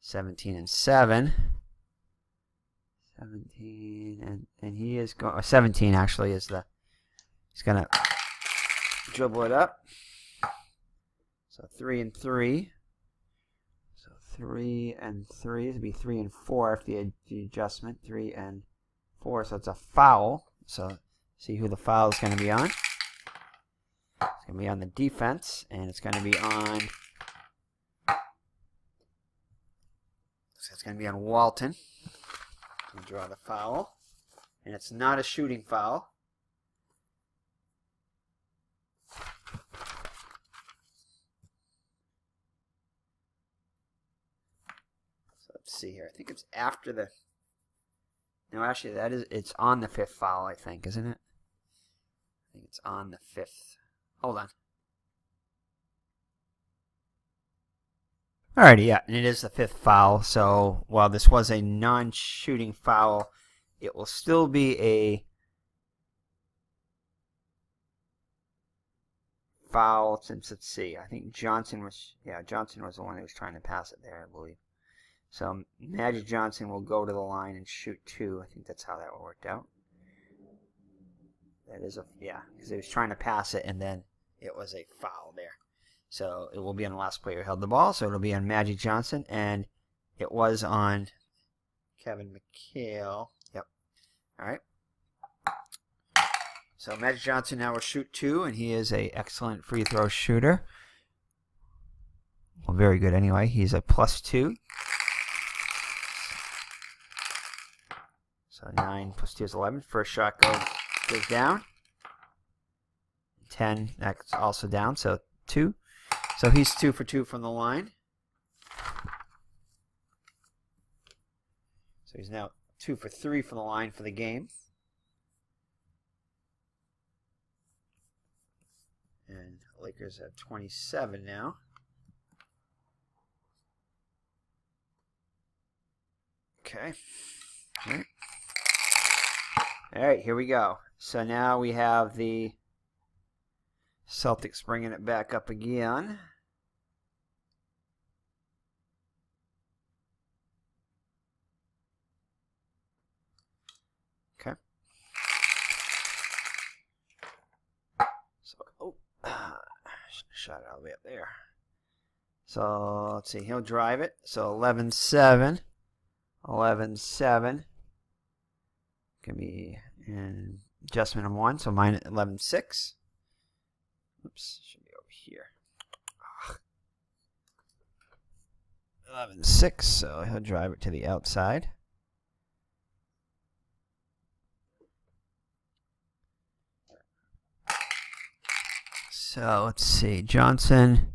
S1: 17-7. 17 and he is going. 17 actually is the. He's gonna dribble it up. So 3-3. So 3 and 3. It'd be 3 and 4 if the adjustment. 3 and 4. So it's a foul. So see who the foul is going to be on. It's going to be on the defense, and it's going to be on. So it's going to be on Walton. We'll draw the foul, and it's not a shooting foul. Let's see here. I think it's after the. No, actually, it's on the 5th foul, I think, isn't it? I think it's on the 5th. Hold on. Alrighty, yeah, and it is the 5th foul. So while this was a non-shooting foul, it will still be a foul since, let's see, I think Johnson was the one who was trying to pass it there, I believe. So Magic Johnson will go to the line and shoot 2. I think that's how that worked out. That is because he was trying to pass it and then it was a foul there. So it will be on the last player who held the ball. So it'll be on Magic Johnson, and it was on Kevin McHale. Yep. All right. So Magic Johnson now will shoot 2, and he is an excellent free throw shooter. Well, very good anyway. He's a +2. So 9 + 2 is 11. First shot goes down. 10, that's also down, so 2. So he's 2 for 2 from the line. So he's now 2 for 3 from the line for the game. And the Lakers have 27 now. Okay. All right, here we go. So now we have the Celtics bringing it back up again. Okay. So, shot it all the way up there. So, let's see. He'll drive it. So, 11-7. 11-7. Can be an adjustment of 1. So, mine 11-6. Oops, should be over here. 11-6, so he'll drive it to the outside. So let's see, Johnson.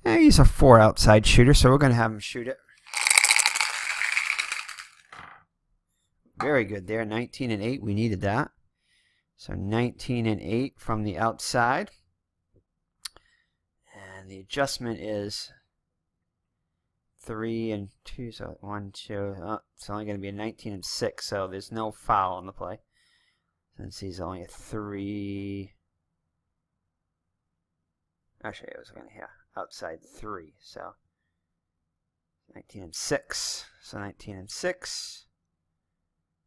S1: He's a 4 outside shooter, so we're going to have him shoot it. Very good there, 19 and 8. We needed that. So 19 and 8 from the outside. And the adjustment is 3 and 2. So 1, 2. Oh, it's only going to be a 19 and 6. So there's no foul on the play. Since he's only a 3. Actually, it was going to outside 3. So 19 and 6. So 19 and 6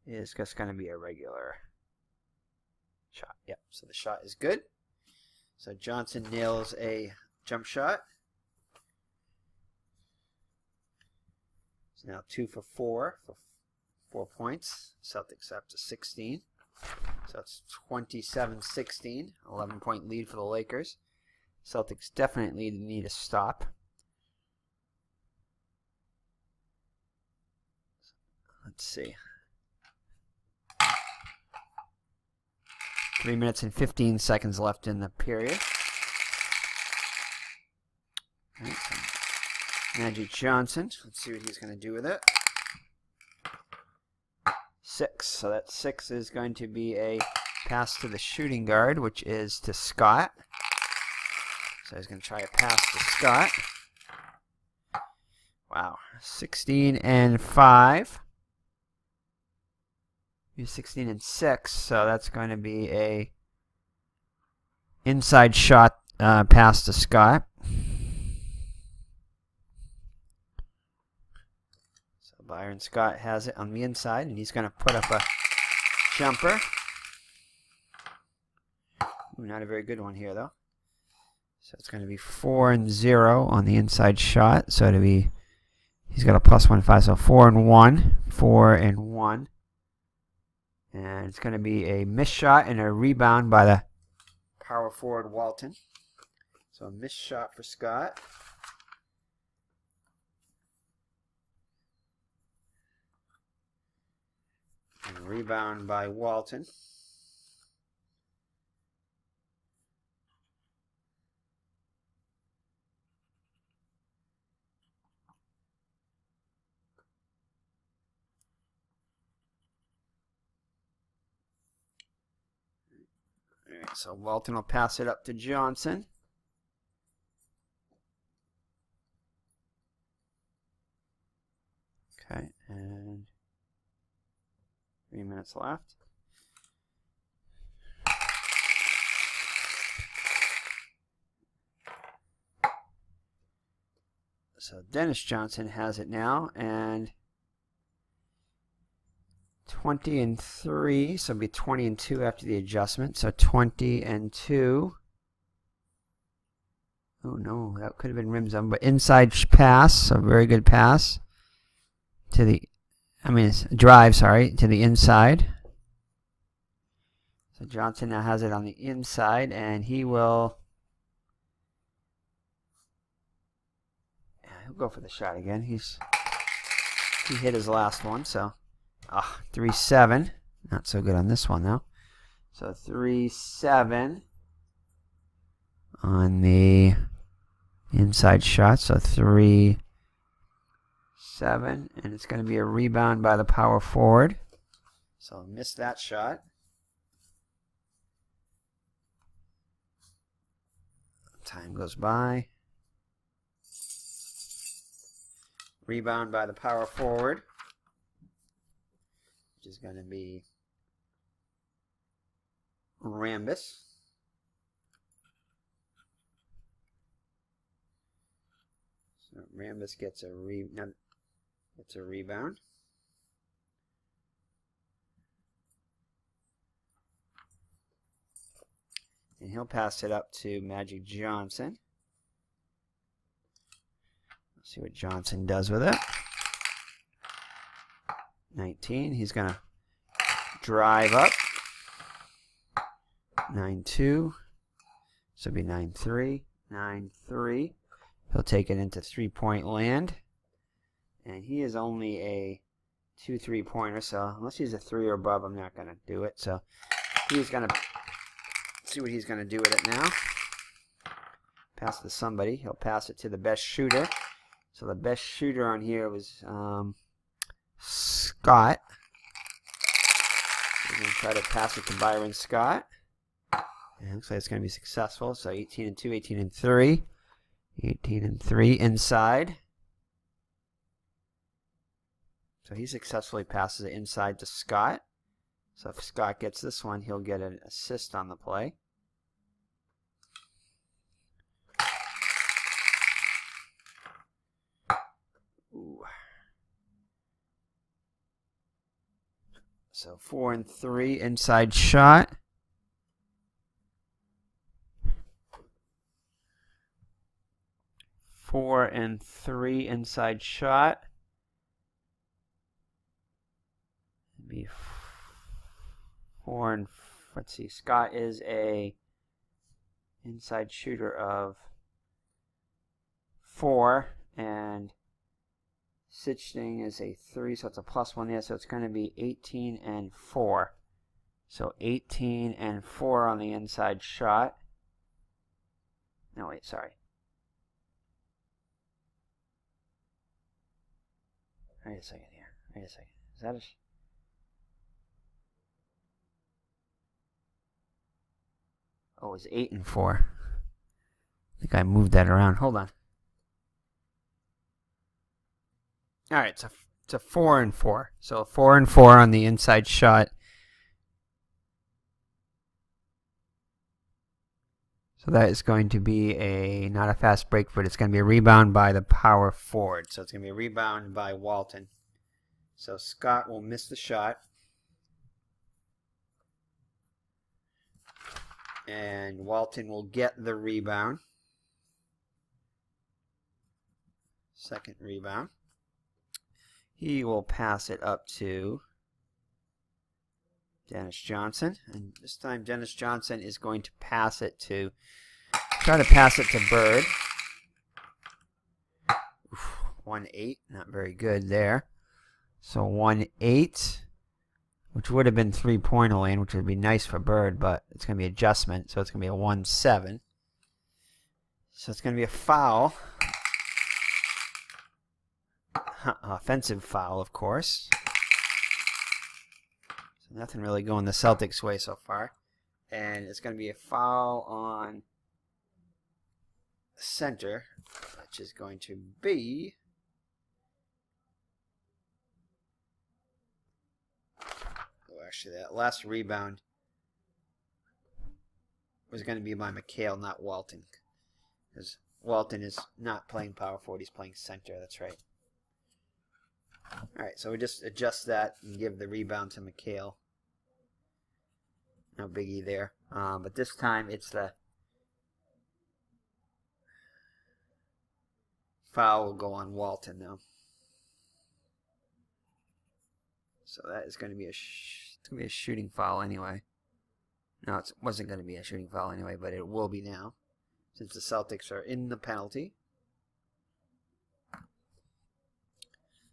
S1: is just going to be a regular shot. Yep, so the shot is good. So Johnson nails a jump shot. It's now 2 for 4 for 4 points. Celtics up to 16. So it's 27-16. 11-point lead for the Lakers. Celtics definitely need a stop. Let's see. 3 minutes and 15 seconds left in the period. Right, so Magic Johnson. Let's see what he's going to do with it. 6. So that 6 is going to be a pass to the shooting guard, which is to Scott. So he's going to try a pass to Scott. Wow. 16 and 5. He's 16 and 6, so that's going to be a inside shot pass to Scott. So Byron Scott has it on the inside, and he's going to put up a jumper. Ooh, not a very good one here, though. So it's going to be 4 and 0 on the inside shot. So it'll be He's got a +1-5, so 4 and 1. 4 and 1. And it's going to be a missed shot and a rebound by the power forward Walton. So a missed shot for Scott. And a rebound by Walton. All right, so Walton will pass it up to Johnson. Okay, and 3 minutes left. So Dennis Johnson has it now, and 20 and 3, so it'll be 20 and 2 after the adjustment. So 20 and 2. Oh no, that could have been rim zone, but inside pass, so very good pass to the, drive, sorry, to the inside. So Johnson now has it on the inside, and he will, he'll go for the shot again. He hit his last one, so 3-7. Not so good on this one though. So 3-7 on the inside shot. So 3-7, and it's going to be a rebound by the power forward. So missed that shot. Time goes by. Rebound by the power forward, which is going to be Rambis. So Rambis gets a rebound. And he'll pass it up to Magic Johnson. Let's see what Johnson does with it. 19. He's going to drive up. 9-2. So it'll be 9-3. 9-3. He'll take it into three-point land. And he is only a 2 3-pointer, so unless he's a 3 or above, I'm not going to do it. So he's going to see what he's going to do with it now. Pass it to somebody. He'll pass it to the best shooter. So the best shooter on here was Scott. We're going to try to pass it to Byron Scott. And it looks like it's going to be successful. So 18 and 2, 18 and 3. 18 and 3 inside. So he successfully passes it inside to Scott. So if Scott gets this one, he'll get an assist on the play. Ooh. So 4 and 3 inside shot. Four and 3 inside shot. Be 4 and let's see. Scott is a inside shooter of 4, and Sitchting is a 3, so it's a +1 there. So it's going to be 18 and 4. So 18 and 4 on the inside shot. No, wait, sorry. Wait a second here. Wait a second. Is that a... Oh, it was 8 and 4. I think I moved that around. Hold on. All right, it's a 4 and 4. So 4 and 4 on the inside shot. So that is going to be not a fast break, but it's going to be a rebound by the power forward. So it's going to be a rebound by Walton. So Scott will miss the shot. And Walton will get the rebound. Second rebound. He will pass it up to Dennis Johnson. And this time Dennis Johnson is going to try to pass it to Bird. 1-8, not very good there. So 1-8, which would have been three-pointer lane, which would be nice for Bird, but it's going to be adjustment, so it's going to be a 1-7. So it's going to be a foul. Offensive foul, of course. So nothing really going the Celtics' way so far. And it's going to be a foul on center, which is going to be actually that last rebound was going to be by McHale, not Walton, because Walton is not playing power forward, he's playing center. That's right. Alright, so we just adjust that and give the rebound to McHale. No biggie there. But this time it's the foul will go on Walton now. So that is going to be a shooting foul anyway. No, it wasn't going to be a shooting foul anyway, but it will be now, since the Celtics are in the penalty.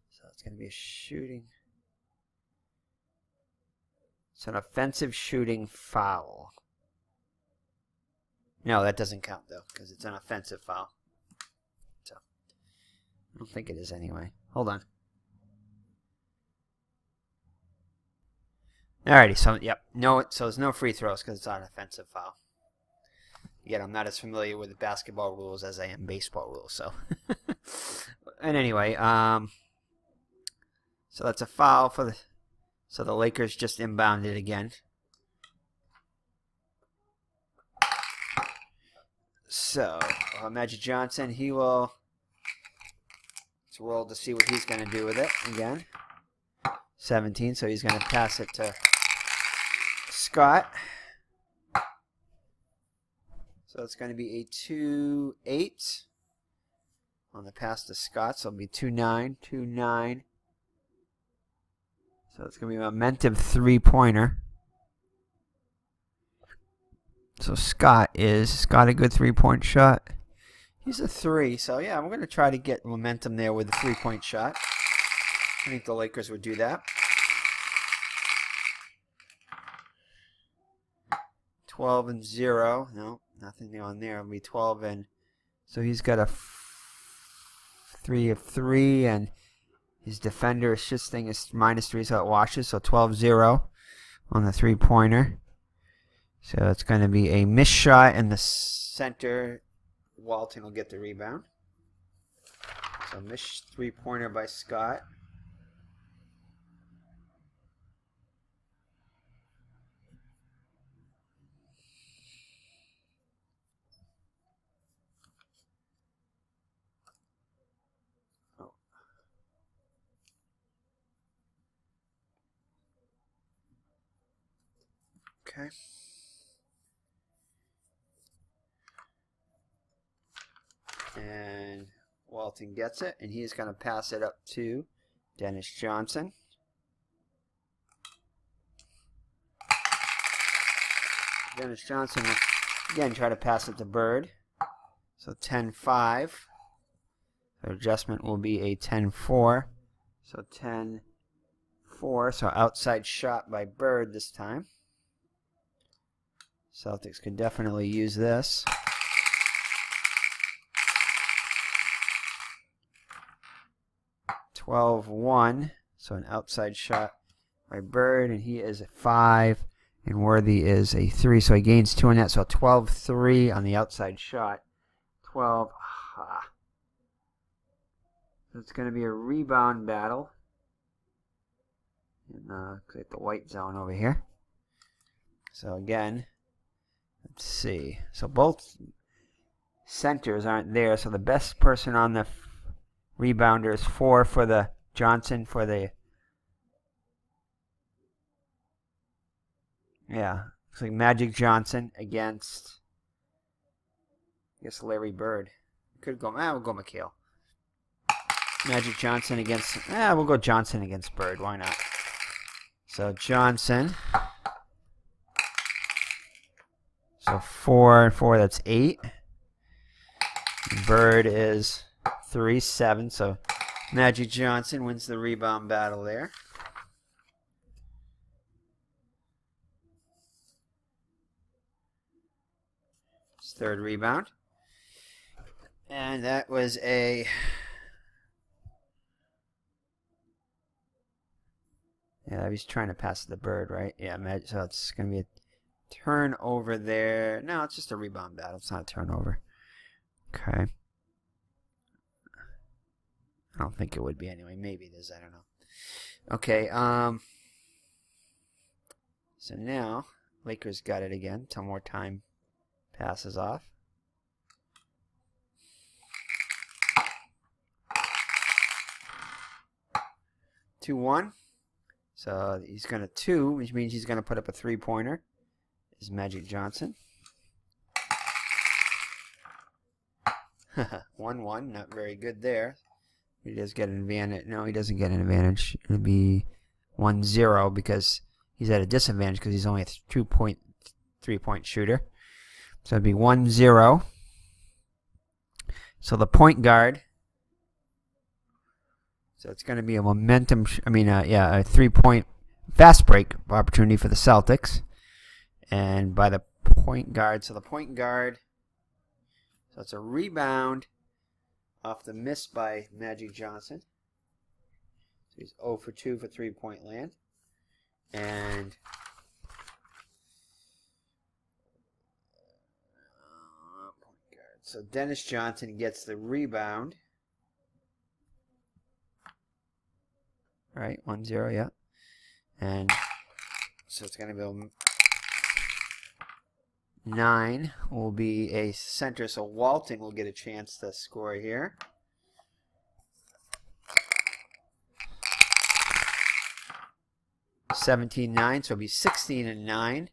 S1: So it's going to be a shooting. It's an offensive shooting foul. No, that doesn't count, though, because it's an offensive foul. So I don't think it is anyway. Hold on. Alrighty, so yep, so there's no free throws because it's not an offensive foul. Again, I'm not as familiar with the basketball rules as I am baseball rules, so. And anyway, so that's a foul for so the Lakers just inbounded again. So Magic Johnson, let's roll to see what he's going to do with it again. 17, so he's going to pass it to Scott. So it's going to be a 2-8 on the pass to Scott. So it'll be 2-9, 2-9. So it's going to be a momentum three-pointer. So Scott a good three-point shot. He's a 3. So yeah, we're going to try to get momentum there with a three-point shot. I think the Lakers would do that. 12-0. No, nothing on there. It'll be 12 and so he's got a 3 of 3, and his defender assist thing is -3, so it washes. So 12-0 on the three-pointer. So it's going to be a missed shot in the center. Walton will get the rebound. So missed three-pointer by Scott. Okay. And Walton gets it, and he's going to pass it up to Dennis Johnson. Dennis Johnson will again try to pass it to Bird. So 10-5. So adjustment will be a 10-4. So 10-4. So outside shot by Bird this time. Celtics could definitely use this. (12-1), so an outside shot by Bird, and he is a 5, and Worthy is a 3, so he gains 2 on that, so 12-3 on the outside shot. 12. So it's going to be a rebound battle in the white zone over here. So again, let's see. So both centers aren't there, so the best person on the rebounder is 4 for the Johnson for the... Yeah, looks like Magic Johnson against, I guess, Larry Bird. Could go, we'll go McHale. Magic Johnson against... we'll go Johnson against Bird. Why not? So Johnson. So 4 and 4, that's 8. Bird is 3, 7. So Magic Johnson wins the rebound battle there. His third rebound. And that was a... Yeah, he's trying to pass the Bird, right? Yeah, so it's going to be a turnover there. No, it's just a rebound battle. It's not a turnover. Okay. I don't think it would be anyway. Maybe it is. I don't know. Okay. So now, Lakers got it again. Till more time passes off. Two, 1. So he's going to 2, which means he's going to put up a 3-pointer. Is Magic Johnson. 1-1, not very good there. He does get an advantage. No, he doesn't get an advantage. It'd be 1-0 because he's at a disadvantage because he's only a 3-point shooter. So it'd be 1-0. So the point guard. So it's going to be a momentum, a 3-point fast break opportunity for the Celtics. And by the point guard, so it's a rebound off the miss by Magic Johnson. So he's 0 for 2 for 3-point land. And point guard. So Dennis Johnson gets the rebound. Right, 1-0, yeah. And so it's going to be 9 will be a center, so Walton will get a chance to score here. $17-9, so it'll be 16-9.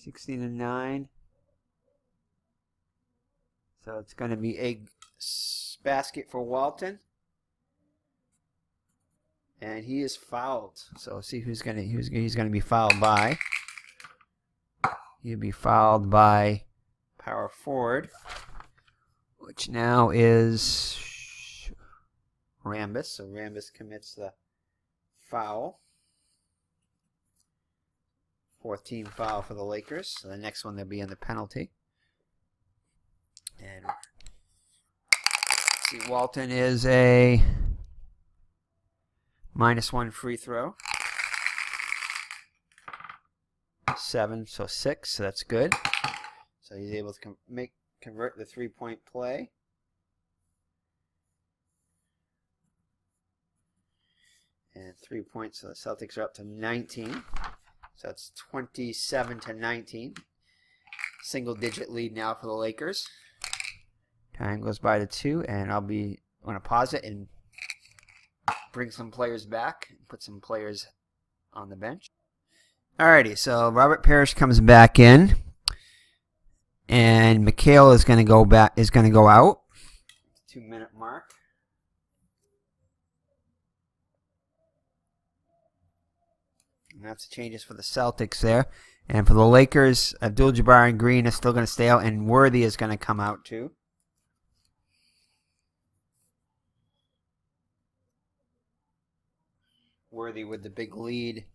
S1: 16-9. So it's going to be a basket for Walton. And he is fouled. So see who's gonna be fouled by. He'll be fouled by power forward, which now is Rambis. So Rambis commits the foul. 4th team foul for the Lakers. So the next one they'll be in the penalty. And see, Walton is a -1 free throw. 7, so 6, so that's good. So he's able to convert the 3-point play. And 3 points, so the Celtics are up to 19. So it's 27-19. Single-digit lead now for the Lakers. Time goes by to 2, and I'm going to pause it and bring some players back, put some players on the bench. Alrighty, so Robert Parrish comes back in, and McHale is going to go out. 2-minute mark. And that's the changes for the Celtics there. And for the Lakers, Abdul-Jabbar and Green are still going to stay out, and Worthy is going to come out too. Worthy with the big lead.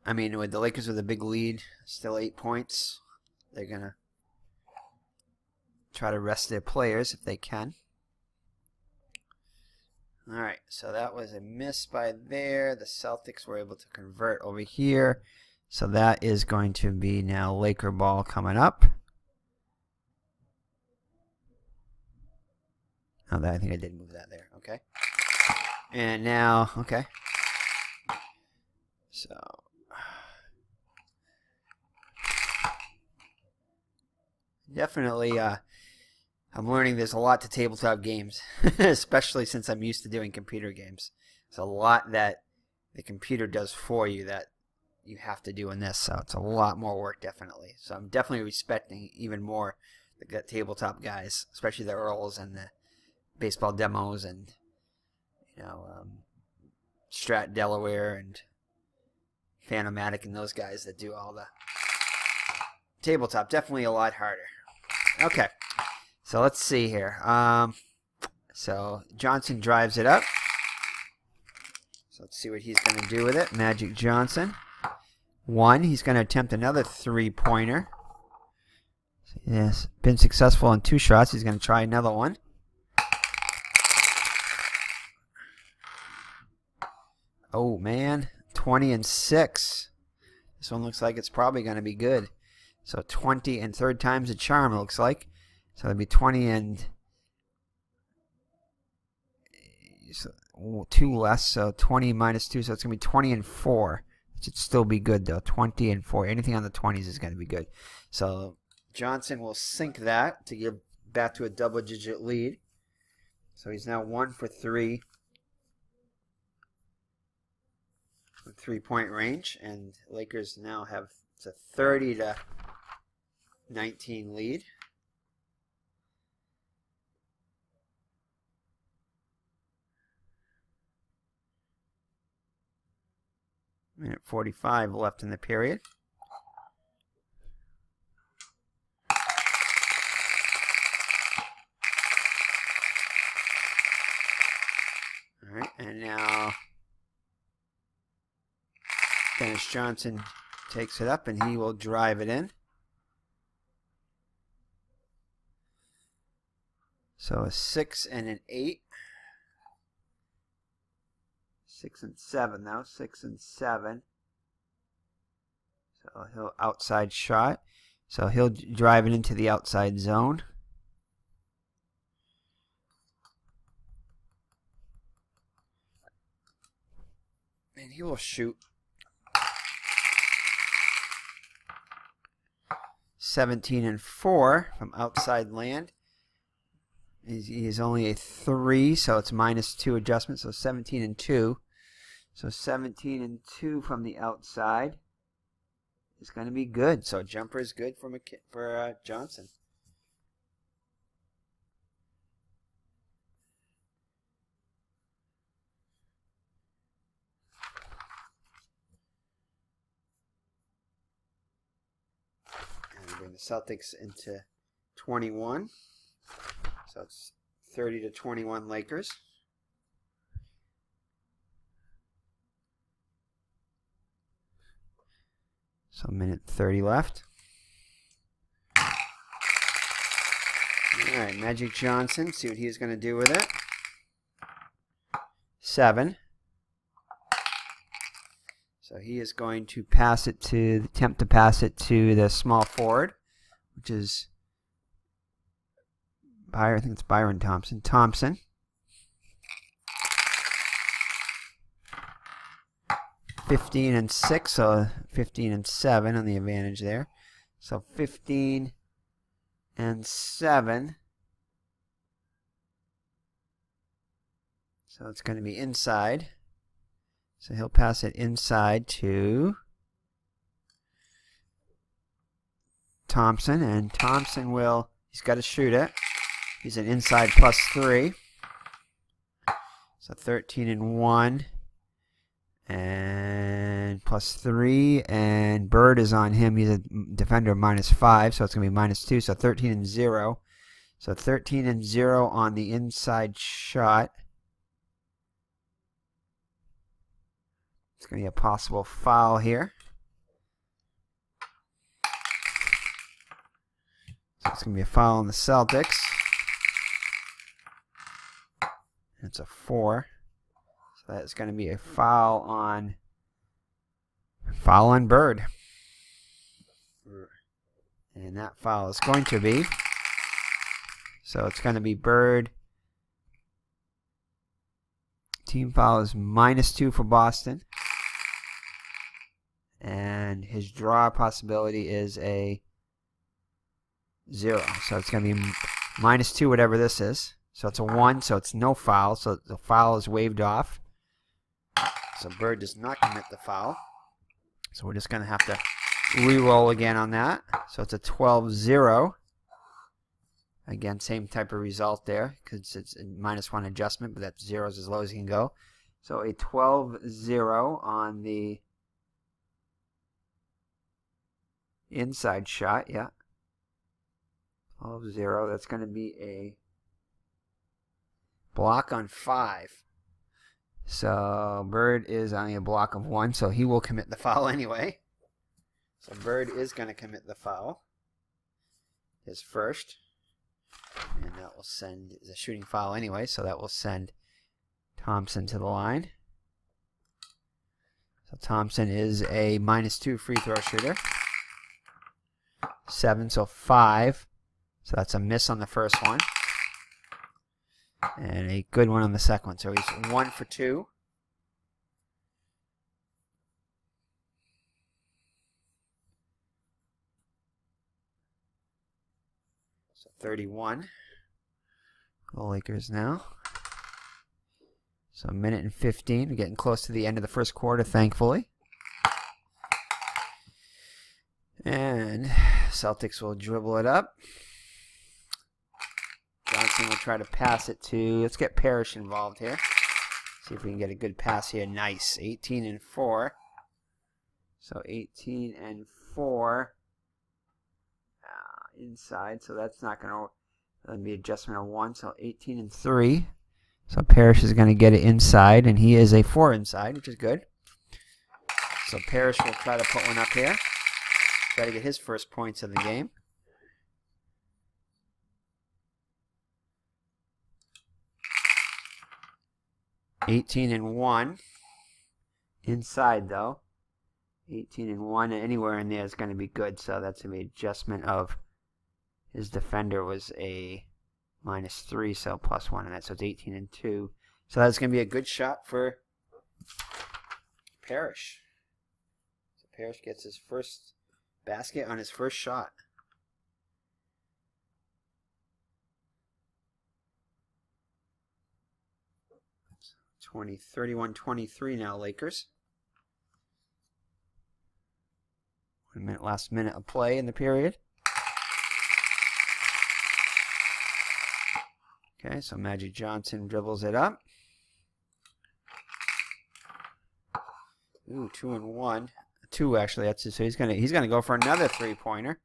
S1: With the Lakers with a big lead, still 8 points. They're going to try to rest their players if they can. All right, so that was a miss by there. The Celtics were able to convert over here. So that is going to be now Laker ball coming up. Oh, I think I did move that there. Okay. And now, okay. So definitely, I'm learning there's a lot to tabletop games, especially since I'm used to doing computer games. There's a lot that the computer does for you that you have to do in this, so it's a lot more work, definitely. So I'm definitely respecting even more the tabletop guys, especially the Earls and the baseball demos and Strat Delaware and Fanomatic and those guys that do all the tabletop. Definitely a lot harder. Okay, so let's see here. So Johnson drives it up. So let's see what he's going to do with it. Magic Johnson. 1. He's going to attempt another 3-pointer. He has been successful on 2 shots. He's going to try another one. Oh, man. 20 and 6. This one looks like it's probably going to be good. So 20 and third time's a charm, it looks like. So it'll be 20 and 2 less. So 20 minus 2. So it's going to be 20 and 4. It should still be good, though. 20 and 4. Anything on the 20s is going to be good. So Johnson will sink that to get back to a double-digit lead. So he's now 1 for 3. 3-point range, and Lakers now have a 30-19 lead. Minute 45 left in the period. All right, and now Dennis Johnson takes it up, and he will drive it in. So a 6 and an 8. 6 and 7 now. 6 and 7. So he'll outside shot. So he'll drive it into the outside zone. And he will shoot 17 and 4 from outside land. He is only a 3, so it's minus 2 adjustment, so 17 and 2. So 17 and 2 from the outside is going to be good. So jumper is good for Johnson. Bring the Celtics into 21. So it's 30-21 Lakers. So a minute 30 left. All right, Magic Johnson, see what he's going to do with it. 7. So he is going to attempt to pass it to the small forward, which is I think it's Byron Thompson. 15 and 6, so 15 and 7 on the advantage there. So 15 and 7. So it's going to be inside. So he'll pass it inside to Thompson, and Thompson he's got to shoot it. He's an inside +3. So 13 and 1. And +3. And Bird is on him. He's a defender -5. So it's going to be -2. So 13 and 0. So 13 and 0 on the inside shot. It's going to be a possible foul here. So it's going to be a foul on the Celtics. It's a 4. So that's going to be a foul on Bird. And that foul is going to be, so it's going to be Bird. Team foul is -2 for Boston. And his draw possibility is a 0. So it's going to be -2 whatever this is. So it's a 1, so it's no foul. So the foul is waved off. So Bird does not commit the foul. So we're just going to have to re-roll again on that. So it's a 12-0 Again, same type of result there because it's a -1 adjustment, but that 0 is as low as you can go. So a 12-0 on the inside shot, yeah. 12-0. That's going to be a block on 5. So Bird is on a block of 1, so he will commit the foul anyway. So Bird is going to commit the foul. His first. And that will send the shooting foul anyway, so that will send Thompson to the line. So Thompson is a -2 free throw shooter. 7, so 5. So that's a miss on the first one. And a good one on the second one. So he's 1 for 2. So 31. The Lakers now. So a minute and 15. We're getting close to the end of the first quarter, thankfully. And Celtics will dribble it up. Johnson will try to pass it to, let's get Parrish involved here. See if we can get a good pass here. Nice. 18 and 4. So 18 and 4 inside. So that's not going to be adjustment of 1. So 18 and 3. So Parrish is going to get it inside, and he is a 4 inside, which is good. So Parrish will try to put one up here. Try to get his first points of the game. $18 and 1 inside though. 18 and 1 anywhere in there is going to be good. So that's an adjustment of his defender was a -3, so +1 in that. So it's 18 and 2. So that's going to be a good shot for Parrish. So Parrish gets his first basket on his first shot. 31-23 now, Lakers. 1 minute, last minute of play in the period. Okay, so Magic Johnson dribbles it up. Ooh, 2 and 1. 2 actually. That's it. So he's gonna go for another 3-pointer.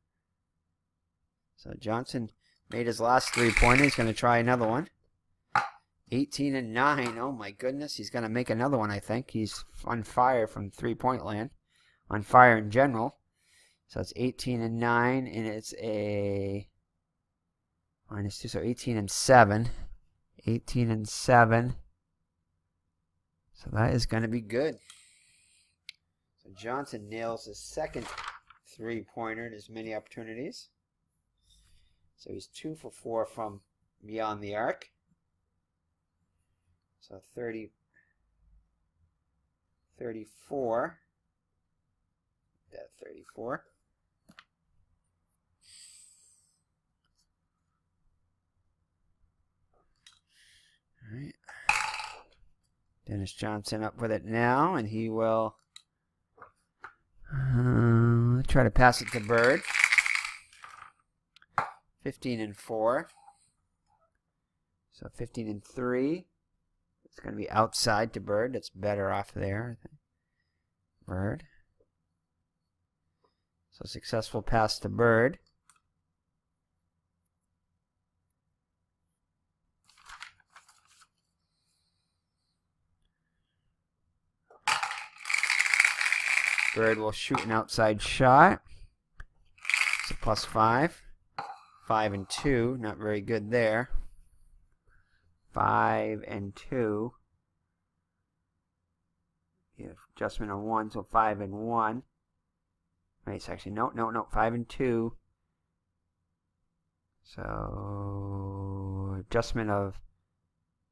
S1: So Johnson made his last 3-pointer. He's gonna try another one. 18 and 9. Oh my goodness, he's gonna make another one. I think he's on fire from 3-point land. On fire in general. So it's 18 and 9, and it's a -2. So 18 and 7. 18 and 7. So that is gonna be good. So Johnson nails his second 3-pointer in as many opportunities. So he's 2 for 4 from beyond the arc. So 34. That 34. All right. Dennis Johnson up with it now, and he will try to pass it to Bird. 15 and 4. So 15 and 3. It's going to be outside to Bird. That's better off there, I think. Bird. So successful pass to Bird. Bird will shoot an outside shot. It's a +5. 5 and 2. Not very good there. 5 and 2. Yeah, adjustment on 1, so 5 and 1. Nice, actually, no, 5 and 2. So adjustment of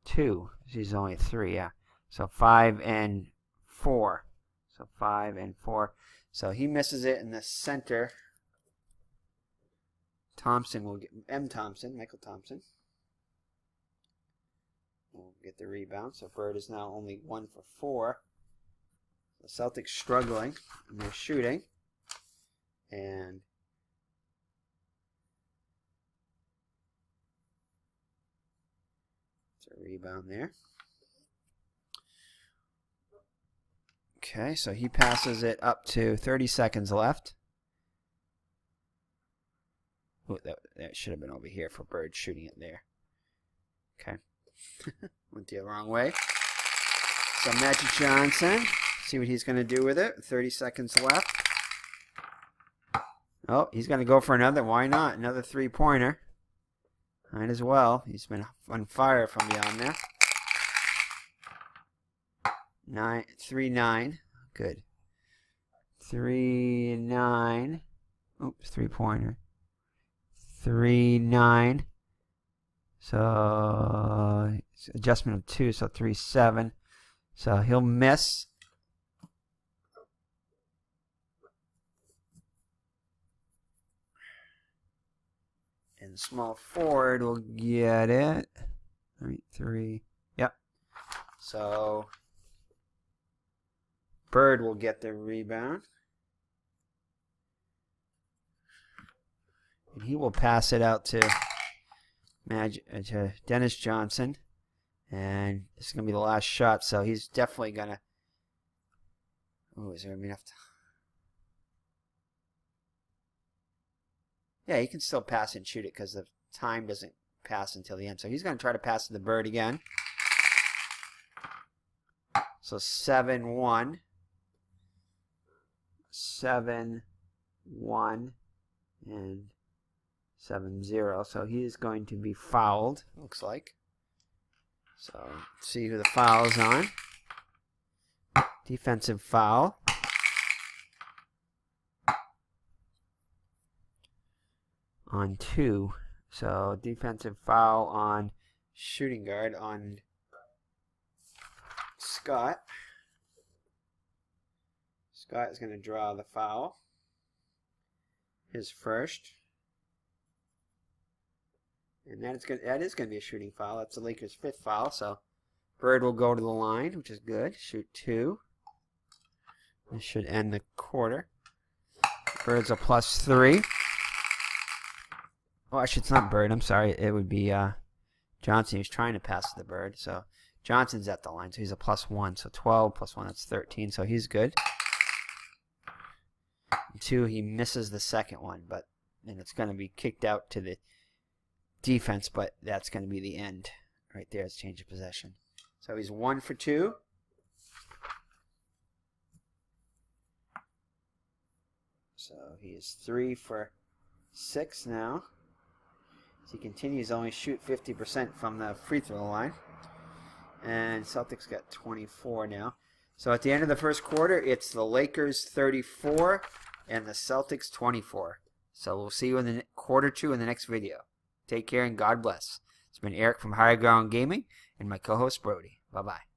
S1: 2. She's only 3, yeah. So 5 and 4. So 5 and 4. So he misses it in the center. Thompson will get Michael Thompson will get the rebound. So Bird is now only 1 for 4. The Celtics struggling in their shooting. And a rebound there. Okay, so he passes it up to 30 seconds left. Ooh, that should have been over here for Bird shooting it there. Okay. Went the wrong way. So Magic Johnson, see what he's going to do with it. 30 seconds left. Oh, he's going to go for another. Why not? Another three-pointer. Might as well. He's been on fire from beyond there. 3-9. Good. 3-9. Oops, three-pointer. 3-9. So adjustment of 2, so 3-7. So he'll miss. And small forward will get it. 3. Yep. So Bird will get the rebound. And he will pass it out to Dennis Johnson. And this is going to be the last shot, so he's definitely going to... Oh, is there enough time? Yeah, he can still pass and shoot it because the time doesn't pass until the end. So he's going to try to pass to the Bird again. So 7-1. 7-1. And 7-0. So he is going to be fouled, looks like. So let's see who the foul is on. Defensive foul. On 2. So defensive foul on shooting guard on Scott. Scott is going to draw the foul. His first. And that is going to be a shooting foul. That's the Lakers' 5th foul. So Bird will go to the line, which is good. Shoot 2. This should end the quarter. Bird's a +3. Oh, actually, it's not Bird. I'm sorry. It would be Johnson. He was trying to pass to the Bird. So Johnson's at the line. So he's a +1. So 12 + 1, that's 13. So he's good. And 2, he misses the second one. And it's going to be kicked out to the defense. But that's going to be the end. Right there. It's change of possession. So he's 1 for 2. So he is 3 for 6 now. So he continues to only shoot 50% from the free throw line. And Celtics got 24 now. So at the end of the first quarter, it's the Lakers 34 and the Celtics 24. So we'll see you in the quarter 2 in the next video. Take care and God bless. It's been Eric from Higher Ground Gaming and my co-host Brody. Bye-bye.